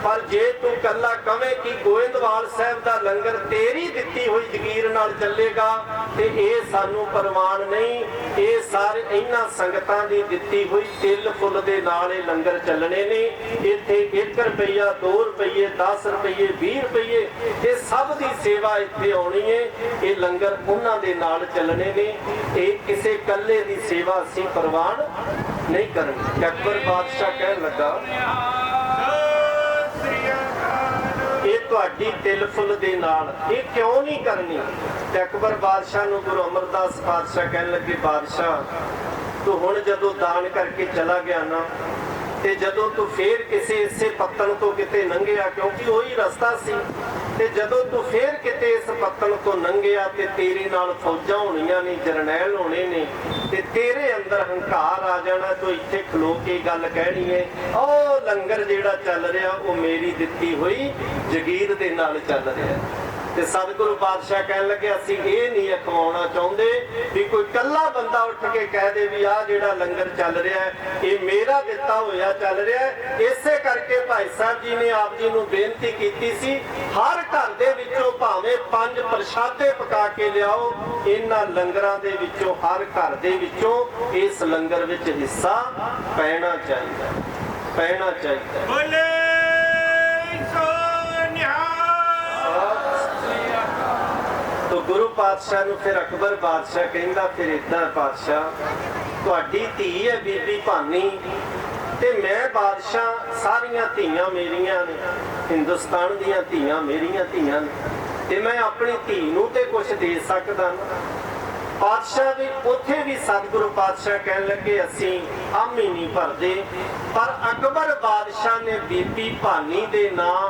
ਪਰ ਜੇ ਤੂੰ ਕੱਲਾ ਕਵੇਂ ਕਿ ਗੋਇੰਦਵਾਲ ਸਾਹਿਬ ਦਾ ਲੰਗਰ ਤੇਰੀ ਦਿੱਤੀ ਹੋਈ ਜ਼ਗੀਰ ਨਾਲ ਚੱਲੇਗਾ, ਤੇ ਇਹ ਸਾਨੂੰ ਪ੍ਰਵਾਨ ਨਹੀਂ। ਇਹ ਸਾਰੇ ਇਹਨਾਂ ਸੰਗਤਾਂ ਦੀ ਦਿੱਤੀ ਹੋਈ ਤਿਲ ਫੁੱਲ ਦੇ ਨਾਲ ਇਹ ਲੰਗਰ ਚੱਲਣੇ ਨੇ। ਇੱਥੇ 1 ਰੁਪਈਆ, 2 ਰੁਪਈਏ, 10 ਰੁਪਈਏ, 20 ਰੁਪਈਏ, ਇਹ ਸਭ ਦੀ ਸੇਵਾ ਇੱਥੇ ਆਉਣੀ ਹੈ। ਇਹ ਲੰਗਰ ਉਹਨਾਂ ਦੇ ਨਾਲ ਚੱਲਣੇ ਨੇ। ਇਹ ਕਿਸੇ ਕੱਲੇ ਦੀ ਸੇਵਾ ਅਸੀਂ ਪ੍ਰਵਾਨ ਨਹੀਂ ਕਰਨੀ। ਅਕਬਰ ਬਾਦਸ਼ਾਹ ਕਹਿਣ ਲੱਗਾ, ਇਹ ਤੁਹਾਡੀ ਤਿਲ ਫੁੱਲ ਦੇ ਨਾਲ ਇਹ ਕਿਉਂ ਨਹੀਂ ਕਰਨੀ? ਤੇ ਅਕਬਰ ਬਾਦਸ਼ਾਹ ਨੂੰ ਗੁਰੂ ਅਮਰਦਾਸ ਪਾਤਸ਼ਾਹ ਕਹਿਣ ਲੱਗੇ, ਬਾਦਸ਼ਾਹ ਤੂੰ ਹੁਣ ਜਦੋਂ ਦਾਨ ਕਰਕੇ ਚਲਾ ਗਿਆ ਨਾ, ਤੇ ਜਦੋਂ ਤੂੰ ਫੇਰ ਕਿਸੇ ਇਸੇ ਪੱਤਨ ਤੋਂ ਕਿਤੇ ਲੰਘਿਆ, ਕਿਉਂਕਿ ਉਹੀ ਰਸਤਾ ਸੀ, ਤੇ ਜਦੋਂ ਤੂੰ ਫੇਰ ਕਿਤੇ ਇਸ ਪੱਤਨ ਤੋਂ ਲੰਘਿਆ ਤੇ ਤੇਰੇ ਨਾਲ ਫੌਜਾਂ ਹੋਣੀਆਂ ਨੇ, ਜਰਨੈਲ ਹੋਣੇ ਨੇ, ਤੇ ਤੇਰੇ ਅੰਦਰ ਹੰਕਾਰ ਆ ਜਾਣਾ, ਤੂੰ ਇੱਥੇ ਖਲੋ ਕੇ ਗੱਲ ਕਹਿਣੀ ਹੈ, ਉਹ ਲੰਗਰ ਜਿਹੜਾ ਚੱਲ ਰਿਹਾ ਉਹ ਮੇਰੀ ਦਿੱਤੀ ਹੋਈ ਜ਼ਗੀਰ ਦੇ ਨਾਲ ਚੱਲ ਰਿਹਾ। ਤੇ ਸਤਿਗੁਰੂ ਪਾਤਸ਼ਾਹ ਕਹਿਣ ਲੱਗੇ, ਅਸੀਂ ਇਹ ਨਹੀਂ ਅਖਵਾਉਣਾ ਚਾਹੁੰਦੇ ਵੀ ਕੋਈ ਕੱਲਾ ਬੰਦਾ ਉੱਠ ਕੇ ਕਹਿ ਦੇ ਵੀ ਆਹ ਜਿਹੜਾ ਲੰਗਰ ਚੱਲ ਰਿਹਾ ਹੈ ਇਹ ਮੇਰਾ ਦਿੱਤਾ ਹੋਇਆ ਚੱਲ ਰਿਹਾ ਹੈ। ਇਸੇ ਕਰਕੇ ਭਾਈ ਸਾਹਿਬ ਜੀ ਨੇ ਆਪ ਜੀ ਨੂੰ ਬੇਨਤੀ ਕੀਤੀ ਸੀ, ਹਰ ਘਰ ਦੇ ਵਿੱਚੋਂ ਭਾਵੇਂ 5 ਪ੍ਰਸ਼ਾਦੇ ਪਕਾ ਕੇ ਲਿਆਓ, ਇਹਨਾਂ ਲੰਗਰਾਂ ਦੇ ਵਿੱਚੋਂ ਹਰ ਘਰ ਦੇ ਵਿੱਚੋਂ ਇਸ ਲੰਗਰ ਵਿੱਚ ਹਿੱਸਾ ਪੈਣਾ ਚਾਹੀਦਾ, ਪੈਣਾ ਚਾਹੀਦਾ। ਬੋਲੇ ਸੋ ਨਿਹਾਲ। ਤੋ ਗੁਰੂ ਪਾਤਸ਼ਾਹ ਨੂੰ ਫਿਰ ਅਕਬਰ ਬਾਦਸ਼ਾਹ ਕਹਿੰਦਾ, ਫਿਰ ਇਦਾਂ ਪਾਤਸ਼ਾਹ ਤੁਹਾਡੀ ਧੀ ਹੈ ਬੀਬੀ ਭਾਨੀ, ਤੇ ਮੈਂ ਬਾਦਸ਼ਾਹ, ਸਾਰੀਆਂ ਧੀਆਂ ਮੇਰੀਆਂ ਨੇ, ਹਿੰਦੁਸਤਾਨ ਦੀਆਂ ਧੀਆਂ ਮੇਰੀਆਂ ਧੀਆਂ ਨੇ, ਤੇ ਮੈਂ ਆਪਣੀ ਧੀ ਨੂੰ ਤੇ ਕੁਝ ਦੇ ਸਕਦਾ ਨਾ। ਪਾਤਸ਼ਾਹ ਵੀ ਉੱਥੇ ਵੀ ਸਤਿਗੁਰੂ ਪਾਤਸ਼ਾਹ ਕਹਿਣ ਲੱਗੇ, ਅਸੀਂ ਆਮ ਹੀ ਨਹੀਂ ਭਰਦੇ। ਪਰ ਅਕਬਰ ਬਾਦਸ਼ਾਹ ਨੇ ਬੀਬੀ ਭਾਨੀ ਦੇ ਨਾਂ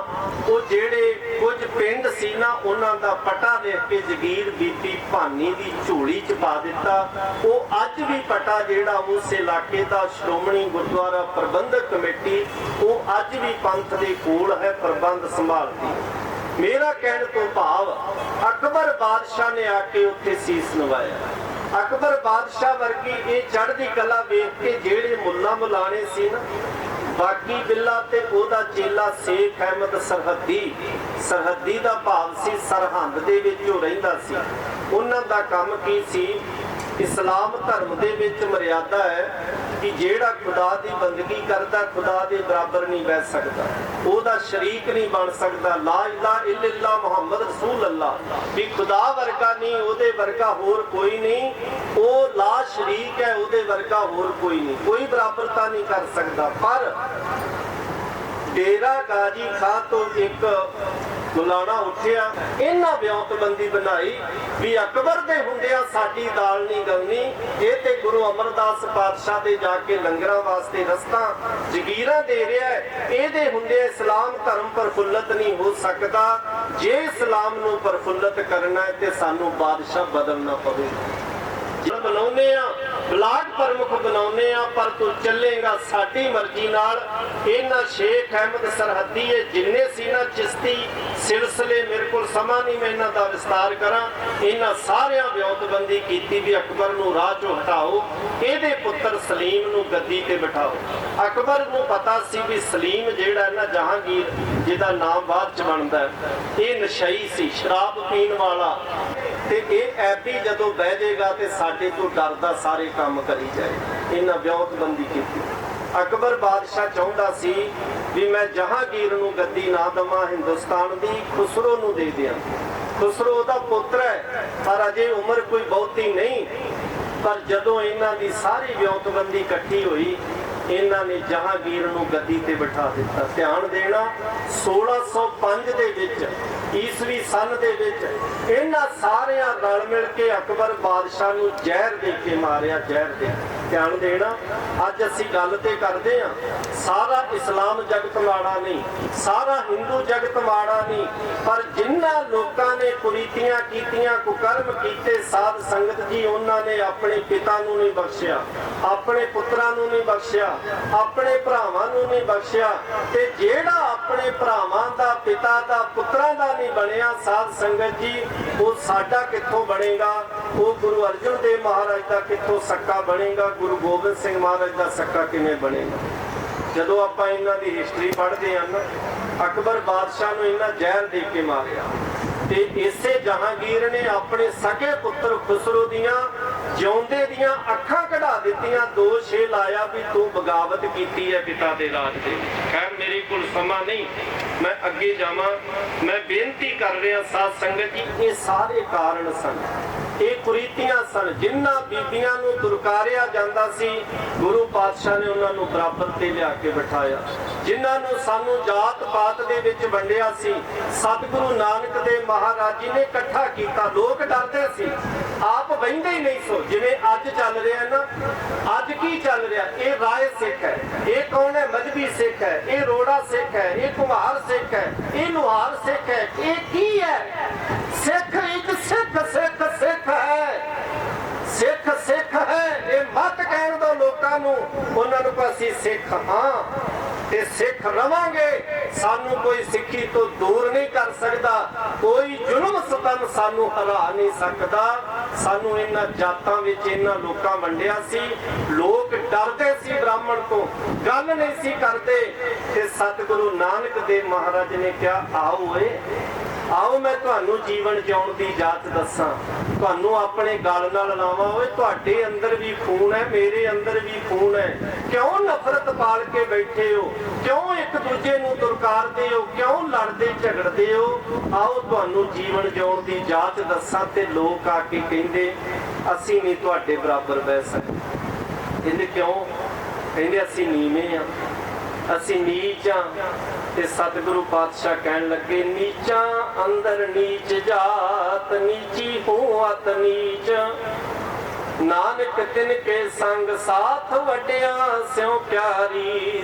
ਉਹ ਜਿਹੜੇ ਕੁਝ ਪਿੰਡ ਸੀ ਨਾ, ਉਹਨਾਂ ਦਾ ਪਟਾ ਦੇਖ ਕੇ ਜ਼ਗੀਰ ਬੀਬੀ ਭਾਨੀ ਦੀ ਝੋਲੀ 'ਚ ਪਾ ਦਿੱਤਾ। ਉਹ ਅੱਜ ਵੀ ਪਟਾ ਜਿਹੜਾ ਉਸ ਇਲਾਕੇ ਦਾ ਸ਼੍ਰੋਮਣੀ ਗੁਰਦੁਆਰਾ ਪ੍ਰਬੰਧਕ ਕਮੇਟੀ, ਉਹ ਅੱਜ ਵੀ ਪੰਥ ਦੇ ਕੋਲ ਹੈ, ਪ੍ਰਬੰਧ ਸੰਭਾਲਦੀ। मेरा कहने तो भाव अकबर बादशाह ने आके उत्थे सीस नवाया। अकबर बादशाह वर्गी ये चढ़दी कला वेख के जेड़े मुल्ला मुलाने सी ना, बाकी बिल्ला ते ओदा चेला शेख अहमद सरहदी दा भाव सी सरहंद दे विच जो रहिंदा सी। उन्हां दा काम की सी, इस्लाम धर्म दे विच मर्यादा है कि जेड़ा खुदा दी बंदगी करदा खुदा दे बराबर नहीं बह सकदा, ओदा शरीक नहीं बन सकदा। ला इलाहा इल्लल्लाह मुहम्मद रसूल अल्लाह भी खुदा वर्गा नहीं, ओदे वर्गा होर कोई नहीं, ओ ला शरीक है, ओदे वर्गा होर कोई नहीं, कोई बराबरता नहीं कर सकदा। पर डेरा गाजी खां तो एक मुलाना उठिया, इन्हां विਉਂਤਬੰਦੀ बनाई भी अकबर दे हुंदियां साडी दाल नहीं गलनी, ये ते गुरु अमरदास पातशाह दे जाके लंगरां वास्ते रस्ता जगीरां दे रहा है, इहदे हुंदे इस्लाम धर्म प्रफुल्लत नहीं हो सकदा। जे इस्लाम नूं प्रफुल्लत करना है ते सानू बादशाह बदलना पवेगा। बनाउने आ ब्लाक प्रमुख बनाउने आ, पर तू चलेगा साडी मर्जी नाल। इन्हां शेख अहमद सरहदी जिन्ने सी ना चिश्ती सिलसिले, मेरे को समा नहीं मैं इन्हां दा विस्तार करा, इन्हां सारियां विਉਂਤਬੰਦੀ कीती भी अकबर नूं राह चों हटाओ, इहदे पुत्र सलीम नूं गद्दी ते बिठाओ। अकबर नूं पता सी भी सलीम जिहड़ा है ना जहांगीर जिहदा नाम बाद च बनदा है, ये नशई सी, शराब पीण वाला, ते ये ऐपी जदों बह जाएगा ते साडे तो डरदा सारे काम करी जाए। इन्हां विਉਂਤਬੰਦੀ कीती। अकबर बादशाह चाहुंदा सी भी मैं जहांगीर नूं गद्दी ना दवां, हिंदुस्तान दी खुसरो नूं दे दियां। खुसरो दा पुत्र है पर अजे उम्र कोई बहुती नहीं। पर जदों इन्हां दी सारी विਉਂਤਬੰਦੀ इकट्ठी हुई, इन्हां ने जहांगीर नूं गद्दी ते बिठा दिता। ध्यान देना 1605 दे विच ईसवी सन दे विच इन्हां सारियां रल मिल के अकबर बादशाह नूं जहर दे के मारिया, जहर दे। ध्यान देना, अज असीं गल ते करदे हां, सारा इस्लाम जगत माड़ा नहीं, सारा हिंदू जगत माड़ा नहीं, पर जिन्हां लोकां ने कुरीतियां कीतियां, कुकर्म कीते, साध संगत जी उन्हां ने अपने पिता नूं नहीं बख्शिया, अपने पुत्रां नूं नहीं बख्शिया, अपने भरावां नूं नहीं बख्शिया। ते जेड़ा अपने भरावां दा, पिता दा, पुत्रां दा नहीं बनिया साध संगत जी, वो साडा कित्थों बनेगा? वो गुरु अर्जन देव महाराज दा कित्थों सक्का बनेगा? गुरु गोबिंद सिंह महाराज दा सक्का किवें बनेगा? जदों आपां इन्हां दी हिस्टरी पढ़दे हां ना, अकबर बादशाह नूं इन्हां जहर दे के मारिया, ते इसे जहांगीर ने अपने सगे पुत्र खुसरो दियां जिउंदे दियां अखां कढ़ा दित्तियां। दोष ये लाया भी तू बगावत कीती है पिता दे राज दे। खैर मेरे कोल समा नहीं, मैं अगे जावां। मैं बेनती कर रहा साध संगत जी, ये सारे कारण सन, ये कुरीतियां सन, जिन्हां बीबियां नूं दुरकारिया जांदा सी, गुरु पातशाह ने उन्हां नूं बराबर ते लिया के बिठाया। जिन्हां नूं सानू जात पात दे विच वंडिया सी, सतगुरु नानक देव महाराज जी ने इकट्ठा कीता। लोग डरदे सी, आप बहिंदे ही नहीं सो। जिवें अज चल रहा है ना, अज की चल रहा, ये राय सिख है, ये कौन है? मजहबी सिख है, ये रोड़ा सिख है, ये कुम्हार सिख है, ये लुहार सिख है, ये की है? सिख एक सिख सिख सिख है, सिख सिख है। ये मत कहण दो लोकां नूं, उन्हां नूं असीं सिख हां ते सिख रवांगे। सानू कोई सिक्खी तो दूर नहीं कर सकता, कोई जुल्म सतन सानू हरा नहीं सकता। सानू इन्हां जातां विच इन्हां लोकां वंडिया सी, लोग डरदे सी ब्राह्मण तो, गल नहीं सी करदे। ते सतगुरु नानक देव महाराज ने कहा, आओ ए आओ मैं तुहानू जीवन जिउण दी जाच दसां, तुहानू अपने गल नाल लावां। ओए तुहाडे अंदर भी खून है, मेरे अंदर भी खून है, क्यों नफरत पाल के बैठे हो? क्यों एक दूजे नूं दुरकारदे हो? क्यों लड़दे झगड़दे हो? आओ तुहानू जीवन जिउण दी जाच दसां। ते लोग आके कहिंदे असीं नहीं तुहाडे बराबर बह सकदे। कहंदे क्यों? कहंदे असीं नीवें आ, असीं नीच आ। ते सतगुरु पातशाह कहन लगे, नीचा अंदर नीच जात, नीची होत नीच, नानक तिन के संग साथ वड्डिया स्यों प्यारी।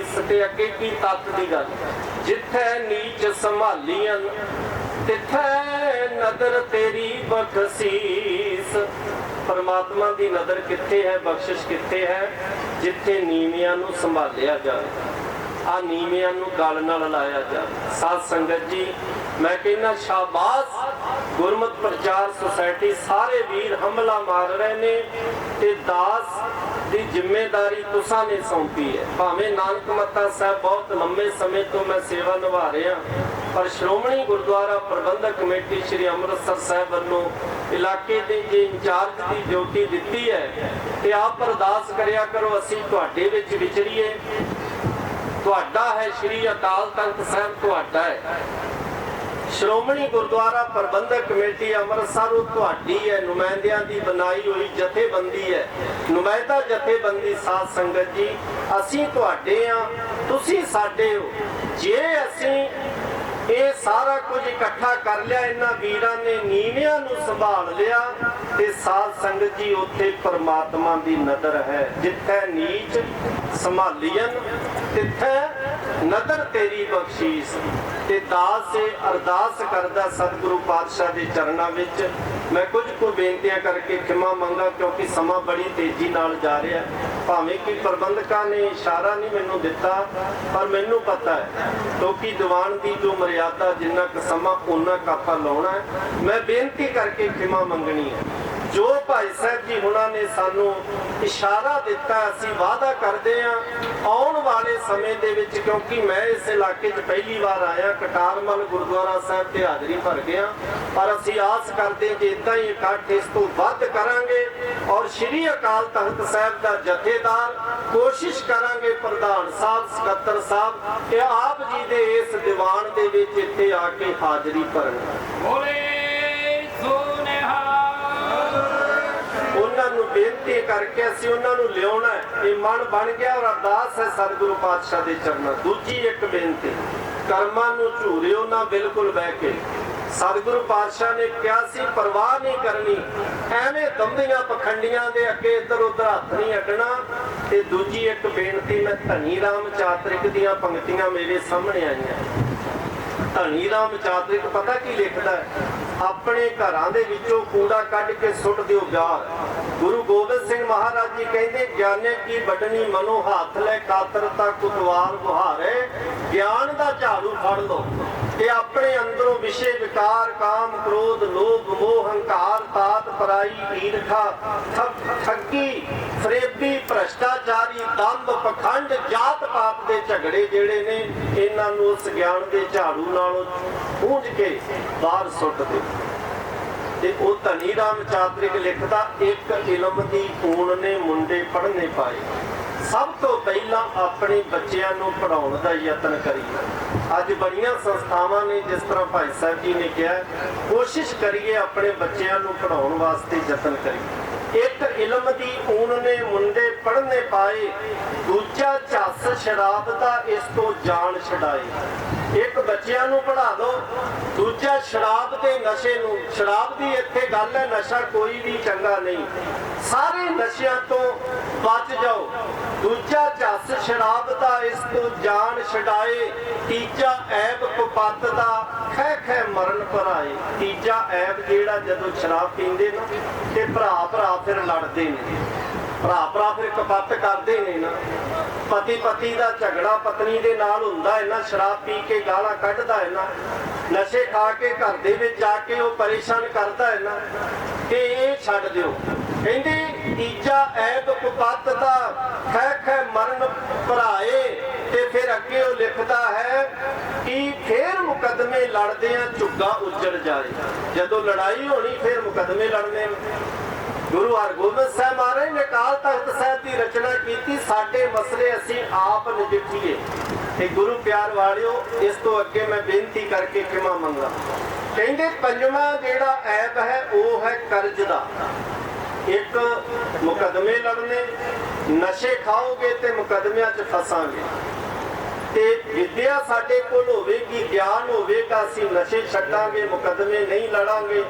ते अगे की तत्त दी गल, जिथे नीच संभालियां तिथे नदर तेरी बख्शीस। परमात्मा दी नदर किथे है, बख्शिश किथे है? जिथे नीवियां नूं संभालिया जाए, आ नीवियां नूं गल नाल लाया जाए। साध संगत जी मैं कहना शाबाश गुरमत प्रचार सोसाइटी सारे वीर हमला मार रहे ने ते दास दी जिम्मेदारी तुसां ने सौंपी है। भावें नानक मत्ता साहब बहुत लंबे समय तो मैं सेवा निभा रहा, पर श्रोमणी गुरुद्वारा प्रबंधक कमेटी श्री अमृतसर साहब वालों इलाके दे जे इंचार्ज की ड्यूटी दी है ते आप अरदास करिया करो असीं तुहाडे विच विचरीए। तुहाडा है श्री अकाल तख्त साहब, तुहाडा है श्रोमणी गुरुद्वारा प्रबंधक कमेटी अमृतसर तुहाडी है, नुमाइंदियां दी बनाई हुई जथेबंदी है, नुमाइंदा जथेबंदी साध संगत जी असीं तुहाडे आ, तुसीं साडे हो। जे असीं ਇਹ ਸਾਰਾ ਕੁਝ ਇਕੱਠਾ ਕਰ ਲਿਆ, ਇਹਨਾਂ ਵੀਰਾਂ ਨੇ ਨੀਵਿਆਂ ਨੂੰ ਸੰਭਾਲ ਲਿਆ ਤੇ ਸਾਧ ਸੰਗਤ ਜੀ ਉੱਥੇ ਪਰਮਾਤਮਾ ਦੀ ਨਜ਼ਰ ਹੈ। ਜਿੱਥੇ ਨੀਚ ਸੰਭਾਲੀਆਂ ਤਿੱਥੇ ਨਜ਼ਰ ਤੇਰੀ ਬਖਸ਼ੀਸ਼। ਤੇ ਦਾਸ ਅਰਦਾਸ ਕਰਦਾ ਸਤਿਗੁਰੂ ਪਾਤਸ਼ਾਹ ਦੇ ਚਰਨਾਂ ਵਿੱਚ। ਮੈਂ ਕੁਝ ਕੁ ਬੇਨਤੀਆਂ ਕਰਕੇ ਖਿਮਾ ਮੰਗਾ ਕਿਉਂਕਿ ਸਮਾਂ ਬੜੀ ਤੇਜ਼ੀ ਨਾਲ ਜਾ ਰਿਹਾ। ਭਾਵੇਂ ਕਿ ਪ੍ਰਬੰਧਕਾਂ ਨੇ ਇਸ਼ਾਰਾ ਨਹੀਂ ਮੈਨੂੰ ਦਿੱਤਾ, ਪਰ ਮੈਨੂੰ ਪਤਾ ਹੈ ਕਿਉਂਕਿ ਦੀਵਾਨ ਦੀ ਜੋ ਮਰਿਆਦਾ ਜਿੰਨਾ ਕੁ ਸਮਾਂ ਉਹਨਾਂ ਕਾਪਾ ਲਾਉਣਾ ਹੈ। ਮੈਂ ਬੇਨਤੀ ਕਰਕੇ ਖਿਮਾ ਮੰਗਣੀ ਹੈ। ਜੋ ਭਾਈ ਸਾਹਿਬ ਜੀ ਹੁਣਾਂ ਨੇ ਸਾਨੂੰ ਇਸ਼ਾਰਾ ਦਿੱਤਾ, ਅਸੀਂ ਵਾਅਦਾ ਕਰਦੇ ਹਾਂ ਆਉਣ ਵਾਲੇ ਸਮੇਂ ਦੇ ਵਿੱਚ, ਕਿਉਂਕਿ ਮੈਂ ਇਸ ਇਲਾਕੇ 'ਚ ਪਹਿਲੀ ਵਾਰ ਆਇਆ, ਕਟਾਰਮਲ ਗੁਰਦੁਆਰਾ ਸਾਹਿਬ ਤੇ ਹਾਜ਼ਰੀ ਭਰ ਗਿਆ, ਪਰ ਅਸੀਂ ਆਸ ਕਰਦੇ ਜੇ ਇਦਾਂ ਹੀ ਇਕੱਠ ਇਸ ਤੋਂ ਵੱਧ ਕਰਾਂਗੇ ਔਰ ਸ਼੍ਰੀ ਅਕਾਲ ਤਖਤ ਸਾਹਿਬ ਦਾ ਜਥੇਦਾਰ ਕੋਸ਼ਿਸ਼ ਕਰਾਂਗੇ ਪ੍ਰਧਾਨ ਸਾਹਿਬ ਸਕੱਤਰ ਸਾਹਿਬ ਕਿ ਆਪ ਜੀ ਦੇ ਇਸ ਦੀਵਾਨ ਦੇ ਵਿੱਚ ਇੱਥੇ ਆ ਕੇ ਹਾਜ਼ਰੀ ਭਰਨ। ਉਹਨਾਂ ਨੂੰ ਬੇਨਤੀ ਕਰਕੇ ਅਸੀਂ ਉਹਨਾਂ ਨੂੰ ਲਿਆਉਣਾ ਹੈ। ਇਹ ਮਨ ਬਣ ਗਿਆ ਔਰ ਅਰਦਾਸ ਹੈ ਸਤਿਗੁਰੂ ਪਾਤਸ਼ਾਹ ਦੇ ਚਰਨਾਂ। ਦੂਜੀ ਇੱਕ ਬੇਨਤੀ, ਕਰਮਾਂ ਨੂੰ ਝੂਰਿਓ ਨਾ ਬਿਲਕੁਲ ਬਹਿ ਕੇ। ਸਤਿਗੁਰੂ ਪਾਤਸ਼ਾਹ ਨੇ ਕਿਹਾ ਸੀ ਪਰਵਾਹ ਨਹੀਂ ਕਰਨੀ, ਐਵੇਂ ਦੰਦੀਆਂ ਪਖੰਡੀਆਂ ਦੇ ਅੱਗੇ ਇੱਧਰ ਉੱਧਰ ਹੱਥ ਨਹੀਂ ਅੱਡਣਾ। ਤੇ ਦੂਜੀ ਇੱਕ ਬੇਨਤੀ, ਮੈਂ ਧਨੀ ਰਾਮ ਚਾਤਰਿਕ ਦੀਆਂ ਪੰਕਤੀਆਂ ਮੇਰੇ ਸਾਹਮਣੇ ਆਈਆਂ। ਧਨੀ ਰਾਮ ਚਾਤਰਿਕ ਪਤਾ ਕੀ ਲਿਖਦਾ ਹੈ? ਆਪਣੇ ਘਰਾਂ ਦੇ ਵਿੱਚੋਂ ਕੂੜਾ ਕੱਢ ਕੇ ਸੁੱਟ ਦਿਓ ਬਾਹਰ। ਗੁਰੂ ਗੋਬਿੰਦ ਸਿੰਘ ਮਹਾਰਾਜ ਜੀ ਕਹਿੰਦੇ ਗਿਆਨੇ ਕੀ ਵੱਢਣੀ ਮਨੋ ਹੱਥ ਲੈ ਕਾਤਰਤਾ ਕੁਤਵਾਰ ਬੁਹਾਰੇ। ਗਿਆਨ ਦਾ ਝਾੜੂ ਫੜ ਲਓ ਤੇ ਆਪਣੇ ਅੰਦਰੋਂ ਵਿਸ਼ੇ ਵਿਕਾਰ ਕਾਮ ਕ੍ਰੋਧ ਲੋਭ ਮੋਹ ਹੰਕਾਰ ਤਾਤ ਪਰਾਈ ਈਰਖਾ ਠੱਗੀ ਫਰੇਬੀ ਭ੍ਰਸ਼ਟਾਚਾਰੀ ਦੰਭ ਪਖੰਡ ਜਾਤ ਪਾਤ ਦੇ ਝਗੜੇ ਜਿਹੜੇ ਨੇ ਇਹਨਾਂ ਨੂੰ ਉਸ ਗਿਆਨ ਦੇ ਝਾੜੂ ਨਾਲੋਂ ਪੂੰਝ ਕੇ ਬਾਹਰ ਸੁੱਟ ਦਿਓ। ਤੇ ਉਹ ਧਨੀ ਰਾਮ ਚਾਤਰਿਕ ਲਿਖਦਾ ਇੱਕ ਇਲਮ ਦੀ ਊਣ ਨੇ ਮੁੰਡੇ ਪੜ੍ਹਨੇ ਪਾਏ। ਸਭ ਤੋਂ ਪਹਿਲਾਂ ਆਪਣੇ ਬੱਚਿਆਂ ਨੂੰ ਪੜ੍ਹਾਉਣ ਦਾ ਯਤਨ ਕਰੀਏ। ਅੱਜ ਬੜੀਆਂ ਸੰਸਥਾਵਾਂ ਨੇ ਜਿਸ ਤਰ੍ਹਾਂ ਭਾਈ ਸਾਹਿਬ ਜੀ ਨੇ ਕਿਹਾ, ਕੋਸ਼ਿਸ਼ ਕਰੀਏ ਆਪਣੇ ਬੱਚਿਆਂ ਨੂੰ ਪੜ੍ਹਾਉਣ ਵਾਸਤੇ ਯਤਨ ਕਰੀਏ। ਇੱਕ ਇਲਮ ਦੀ ਊਣ ਨੇ ਮੁੰਡੇ ਪੜ੍ਹਨੇ ਪਾਏ, ਦੂਜਾ ਝੱਸ ਸ਼ਰਾਬ ਦਾ ਇਸ ਤੋਂ ਜਾਨ ਛਡਾਏ। ਇੱਕ ਬੱਚਿਆਂ ਨੂੰ ਪੜ੍ਹਾ ਦਿਓ, ਦੂਜਾ ਸ਼ਰਾਬ ਦੇ ਨਸ਼ੇ ਨੂੰ। ਸ਼ਰਾਬ ਦੀ ਇੱਥੇ ਗੱਲ ਹੈ, ਨਸ਼ਾ ਕੋਈ ਵੀ ਚੰਗਾ ਨਹੀਂ, ਸਾਰੇ ਨਸ਼ਿਆਂ ਤੋਂ ਬਚ ਜਾਓ। ਦੂਜਾ ਝੱਸ ਸ਼ਰਾਬ ਦਾ ਇਸ ਤੋਂ ਜਾਨ ਛਡਾਏ, ਤੀਜਾ ਐਬ ਕੁਪੱਤ ਦਾ ਖਹਿ ਖਹਿ ਮਰਨ ਭਰਾਏ। ਤੀਜਾ ਐਬ ਜਿਹੜਾ ਜਦੋਂ ਸ਼ਰਾਬ ਪੀਂਦੇ ਨਾ ਤੇ ਭਰਾ ਫਿਰ ਲੜਦੇ ਨੇ, ਭਰਾ ਫਿਰ ਕਪੱਤ ਕਰਦੇ ਨੇ ਨਾ। ਪਤੀ ਪਤੀ ਦਾ ਝਗੜਾ ਪਤਨੀ ਦੇ ਨਾਲ ਹੁੰਦਾ ਹੈ ਨਾ, ਸ਼ਰਾਬ ਪੀ ਕੇ ਗਾਲਾਂ ਕੱਢਦਾ ਹੈ ਨਾ, ਨਸ਼ੇ ਖਾ ਕੇ ਘਰ ਦੇ ਵਿੱਚ ਜਾ ਕੇ ਉਹ ਪਰੇਸ਼ਾਨ ਕਰਦਾ ਹੈ ਨਾ। ਤੇ ਇਹ ਛੱਡ ਦਿਓ। ਕਹਿੰਦੇ ਤੀਜਾ ਐਬ ਕੁਪੱਤ ਦਾ ਖਹਿ ਖਹਿ ਮਰਨ ਭਰਾਏ। ਤੇ ਫਿਰ ਅੱਗੇ ਉਹ ਲਿਖਦਾ ਹੈ ਕਿ ਫੇਰ ਮੁਕੱਦਮੇ ਲੜਦੇ ਆ ਝੁੱਗਾ ਉੱਜੜ ਜਾਏ। ਜਦੋਂ ਲੜਾਈ ਹੋਣੀ ਫਿਰ ਮੁਕੱਦਮੇ ਲੜਨੇ। ਗੁਰੂ ਹਰਗੋਬਿੰਦ ਸਾਹਿਬ ਮਹਾਰਾਜ ਨੇ ਅਕਾਲ ਤਖਤ ਸਾਹਿਬ ਦੀ ਰਚਨਾ ਕੀਤੀ, ਸਾਡੇ ਮਸਲੇ ਅਸੀਂ ਆਪ ਨਜਿੱਠੀਏ। ਤੇ ਗੁਰੂ ਪਿਆਰ ਵਾਲਿਓ, ਇਸ ਤੋਂ ਅੱਗੇ ਮੈਂ ਬੇਨਤੀ ਕਰਕੇ ਖਿਮਾ ਮੰਗਾ। ਕਹਿੰਦੇ ਪੰਜਵਾਂ ਜਿਹੜਾ ਐਬ ਹੈ ਉਹ ਹੈ ਕਰਜ਼ ਦਾ। ਇੱਕ ਮੁਕੱਦਮੇ ਲੜਨੇ, ਨਸ਼ੇ ਖਾਓਗੇ ਤੇ ਮੁਕੱਦਮਿਆਂ 'ਚ ਫਸਾਂਗੇ। ਤੇ ਵਿਦਿਆ ਸਾਡੇ ਕੋਲ ਹੋਵੇਗੀ, ਗਿਆਨ ਹੋਵੇਗਾ, ਅਸੀਂ ਨਸ਼ੇ ਛੱਡਾਂਗੇ, ਮੁਕੱਦਮੇ ਨਹੀਂ ਲੜਾਂਗੇ।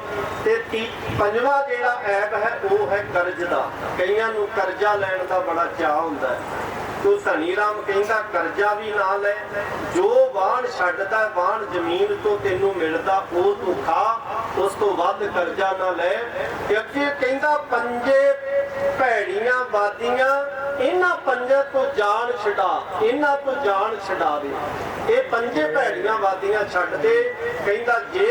ਤੇ ਪੰਜਵਾਂ ਜਿਹੜਾ ਐਬ ਹੈ ਉਹ ਹੈ ਕਰਜ਼ ਦਾ। ਕਈਆਂ ਨੂੰ ਕਰਜ਼ਾ ਲੈਣ ਦਾ ਬੜਾ ਚਾਅ ਹੁੰਦਾ ਹੈ। ਤੋ ਧਨੀ ਰਾਮ ਕਹਿੰਦਾ ਕਰਜ਼ਾ ਵੀ ਨਾ ਲੈ, ਜੋ ਵਾਹਣ ਛੱਡਦਾ ਵਾਹਣ ਜ਼ਮੀਨ ਤੋਂ ਤੈਨੂੰ ਮਿਲਦਾ ਉਹ ਤੂੰ ਖਾ, ਉਸ ਤੋਂ ਵੱਧ ਕਰਜ਼ਾ ਨਾ ਲੈ। ਅੱਗੇ ਕਹਿੰਦਾ ਪੰਜੇ ਭੈੜੀਆਂ ਵਾਦੀਆਂ ਇਹਨਾਂ ਪੰਜਾਂ ਤੋਂ ਜਾਨ ਛਡਾ, ਇਹਨਾਂ ਤੋਂ ਜਾਨ ਛਡਾ ਦੇ। ਇਹ ਪੰਜੇ ਭੈੜੀਆਂ ਵਾਦੀਆਂ ਛੱਡ ਦੇ। ਕਹਿੰਦਾ ਜੇ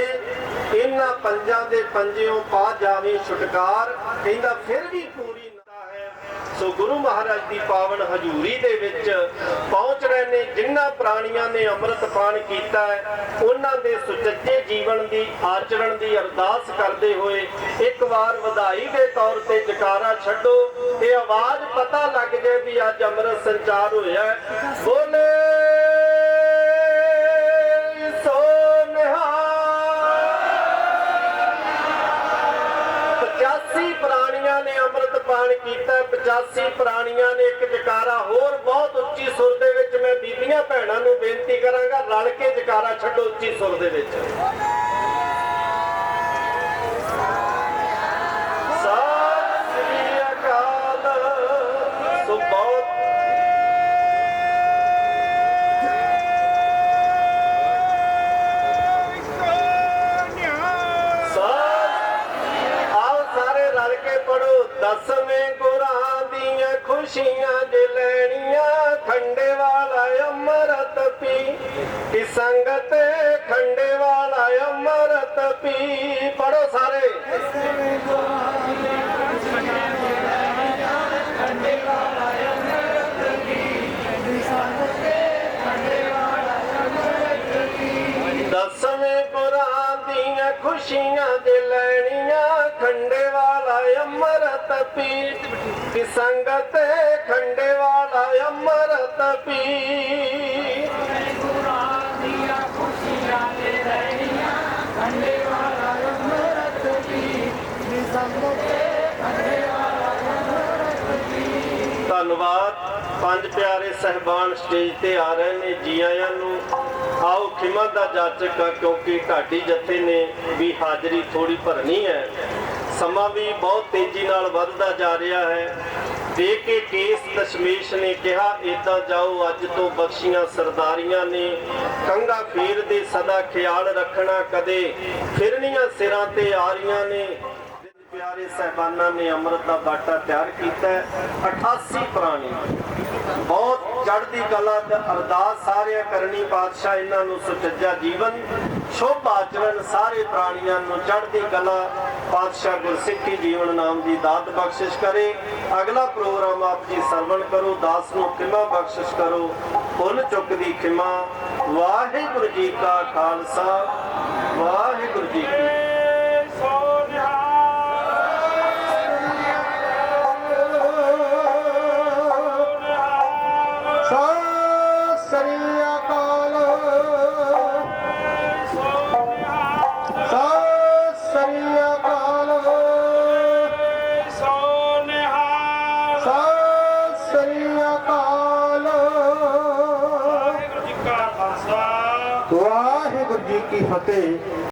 ਇਹਨਾਂ ਪੰਜਾਂ ਦੇ ਪੰਜਿਓਂ ਪਾ ਜਾਵੇ ਛੁਟਕਾਰ, ਕਹਿੰਦਾ ਫਿਰ ਵੀ ਪੂਰੀ ਨਾ ਹੈ। ਸੋ ਗੁਰੂ ਮਹਾਰਾਜ ਦੀ ਪਾਵਨ ਹਜ਼ੂਰੀ ਦੇ ਵਿੱਚ ਪਹੁੰਚ ਰਹੇ ਨੇ। ਜਿਨ੍ਹਾਂ ਪ੍ਰਾਣੀਆਂ ਨੇ ਅੰਮ੍ਰਿਤ ਪਾਨ ਕੀਤਾ ਹੈ ਉਹਨਾਂ ਦੇ ਸੁਚੱਜੇ ਜੀਵਨ ਦੀ ਆਚਰਣ ਦੀ ਅਰਦਾਸ ਕਰਦੇ ਹੋਏ ਇੱਕ ਵਾਰ ਵਧਾਈ ਦੇ ਤੌਰ ਤੇ ਜਕਾਰਾ ਛੱਡੋ। ਇਹ ਆਵਾਜ਼ ਪਤਾ ਲੱਗ ਜਾਏ ਵੀ ਅੱਜ ਅੰਮ੍ਰਿਤ ਸੰਚਾਰ ਹੋਇਆ ਹੈ। ਬੋਲੇ ਸੋ ਨਿਹਾਲ। 85 ਪ੍ਰਾਣੀਆਂ ਨੇ ਅੰਮ੍ਰਿਤ ਪਾਨ ਕੀਤਾ। 85 ਪ੍ਰਾਣੀਆਂ ਨੇ ਇੱਕ ਜਕਾਰਾ ਹੋਰ ਬਹੁਤ ਉੱਚੀ ਸੁਰ ਦੇ ਵਿੱਚ। ਮੈਂ ਬੀਬੀਆਂ ਭੈਣਾਂ ਨੂੰ ਬੇਨਤੀ ਕਰਾਂਗਾ ਰਲ ਕੇ ਜਕਾਰਾ ਛੱਡੋ ਉੱਚੀ ਸੁਰ ਦੇ ਵਿੱਚ। ਸਤਿ ਸ੍ਰੀ ਅਕਾਲ। ਸੋ ਬਹੁਤ ਪੜੋ। ਦਸਵੇਂ ਗੁਰਾਂ ਦੀਆਂ ਖੁਸ਼ੀਆਂ ਜੇ ਲੈਣੀਆਂ, ਖੰਡੇ ਵਾਲਾ ਅੰਮ੍ਰਿਤ ਪੀ ਕਿ ਸੰਗਤ ਖੰਡੇ ਵਾਲਾ ਅੰਮ੍ਰਿਤ ਪੀ। ਪੜੋ ਸਾਰੇ। ਦਸਵੇਂ ਗੁਰਾਂ ਦੀਆਂ ਖੁਸ਼ੀਆਂ ਜੇ ਲੈਣੀਆਂ, ਖੰਡੇ ਵਾਲਾ ਅੰਮ੍ਰਿਤ ਪੀ ਕਿ ਸੰਗਤ ਖੰਡੇ ਵਾਲਾ ਅੰਮ੍ਰਿਤ ਪੀ। ਗੁਰਾਂ ਦੀਆਂ ਖੁਸ਼ੀਆਂ ਜੇ ਲੈਣੀਆਂ, ਖੰਡੇ ਵਾਲਾ ਅੰਮ੍ਰਿਤ ਪੀ ਕਿ ਸੰਗਤ ਖੰਡੇ ਵਾਲਾ ਅੰਮ੍ਰਿਤ ਪੀ। ਧੰਨਵਾਦ। ਪੰਜ ਪਿਆਰੇ ਸਹਿਬਾਨ ਸਟੇਜ ਤੇ ਆ ਰਹੇ ਨੇ, ਜੀ ਆਇਆਂ ਨੂੰ। ਆਓ ਖਿਮਾ ਦਾ ਜਾਚਕ ਆ, ਕਿਉਂਕਿ ਢਾਡੀ ਜਥੇ ਨੇ ਵੀ ਹਾਜ਼ਰੀ ਥੋੜੀ ਭਰਨੀ ਹੈ। ਸਮਾਂ ਵੀ ਬਹੁਤ ਤੇਜ਼ੀ ਨਾਲ ਵੱਧਦਾ ਜਾ ਰਿਹਾ ਹੈ। ਦੇ ਕੇ ਕੇਸ ਦਸ਼ਮੇਸ਼ ਨੇ ਕਿਹਾ ਏਦਾਂ ਜਾਓ, ਅੱਜ ਤੋਂ ਬਖਸ਼ੀਆਂ ਸਰਦਾਰੀਆਂ ਨੇ। ਕੰਘਾ ਫੇਰਦੇ ਸਦਾ ਖਿਆਲ ਰੱਖਣਾ, ਕਦੇ ਫਿਰਨੀਆਂ ਸਿਰਾਂ ਤੇ ਆ ਰਹੀਆਂ ਨੇ। ਪਿਆਰੇ ਸਹਿਬਾਨਾਂ ਨੇ ਅੰਮ੍ਰਿਤ ਦਾ ਬਾਟਾ ਤਿਆਰ ਕੀਤਾ। 88 ਪ੍ਰਾਣੀ ਬਹੁਤ ਚੜ੍ਹਦੀ ਕਲਾ ਤੇ ਅਰਦਾਸ ਸਾਰਿਆਂ ਕਰਨੀ, ਪਾਤਸ਼ਾਹ ਇਹਨਾਂ ਨੂੰ ਸੁਚੱਜਾ ਜੀਵਨ ਸ਼ੁਭ ਆਚਰਣ, ਸਾਰੇ ਪ੍ਰਾਣੀਆਂ ਨੂੰ ਚੜ੍ਹਦੀ ਕਲਾ ਪਾਤਸ਼ਾਹ ਗੁਰਸਿੱਖੀ ਜੀਵਨ ਨਾਮ ਦੀ ਦਾਤ ਬਖਸ਼ਿਸ਼ ਕਰੇ। ਅਗਲਾ ਪ੍ਰੋਗਰਾਮ ਆਪ ਜੀ ਸਰਵਣ ਕਰੋ। ਦਾਸ ਨੂੰ ਖਿਮਾ ਬਖਸ਼ਿਸ਼ ਕਰੋ, ਭੁੱਲ ਚੁੱਕ ਦੀ ਖਿਮਾ। ਵਾਹਿਗੁਰੂ ਜੀ ਕਾ ਖਾਲਸਾ, ਵਾਹਿਗੁਰੂ ਜੀ ਕੀ ਵਾਹਿਗੁਰੂ ਜੀ ਕੀ ਫਤਿਹ।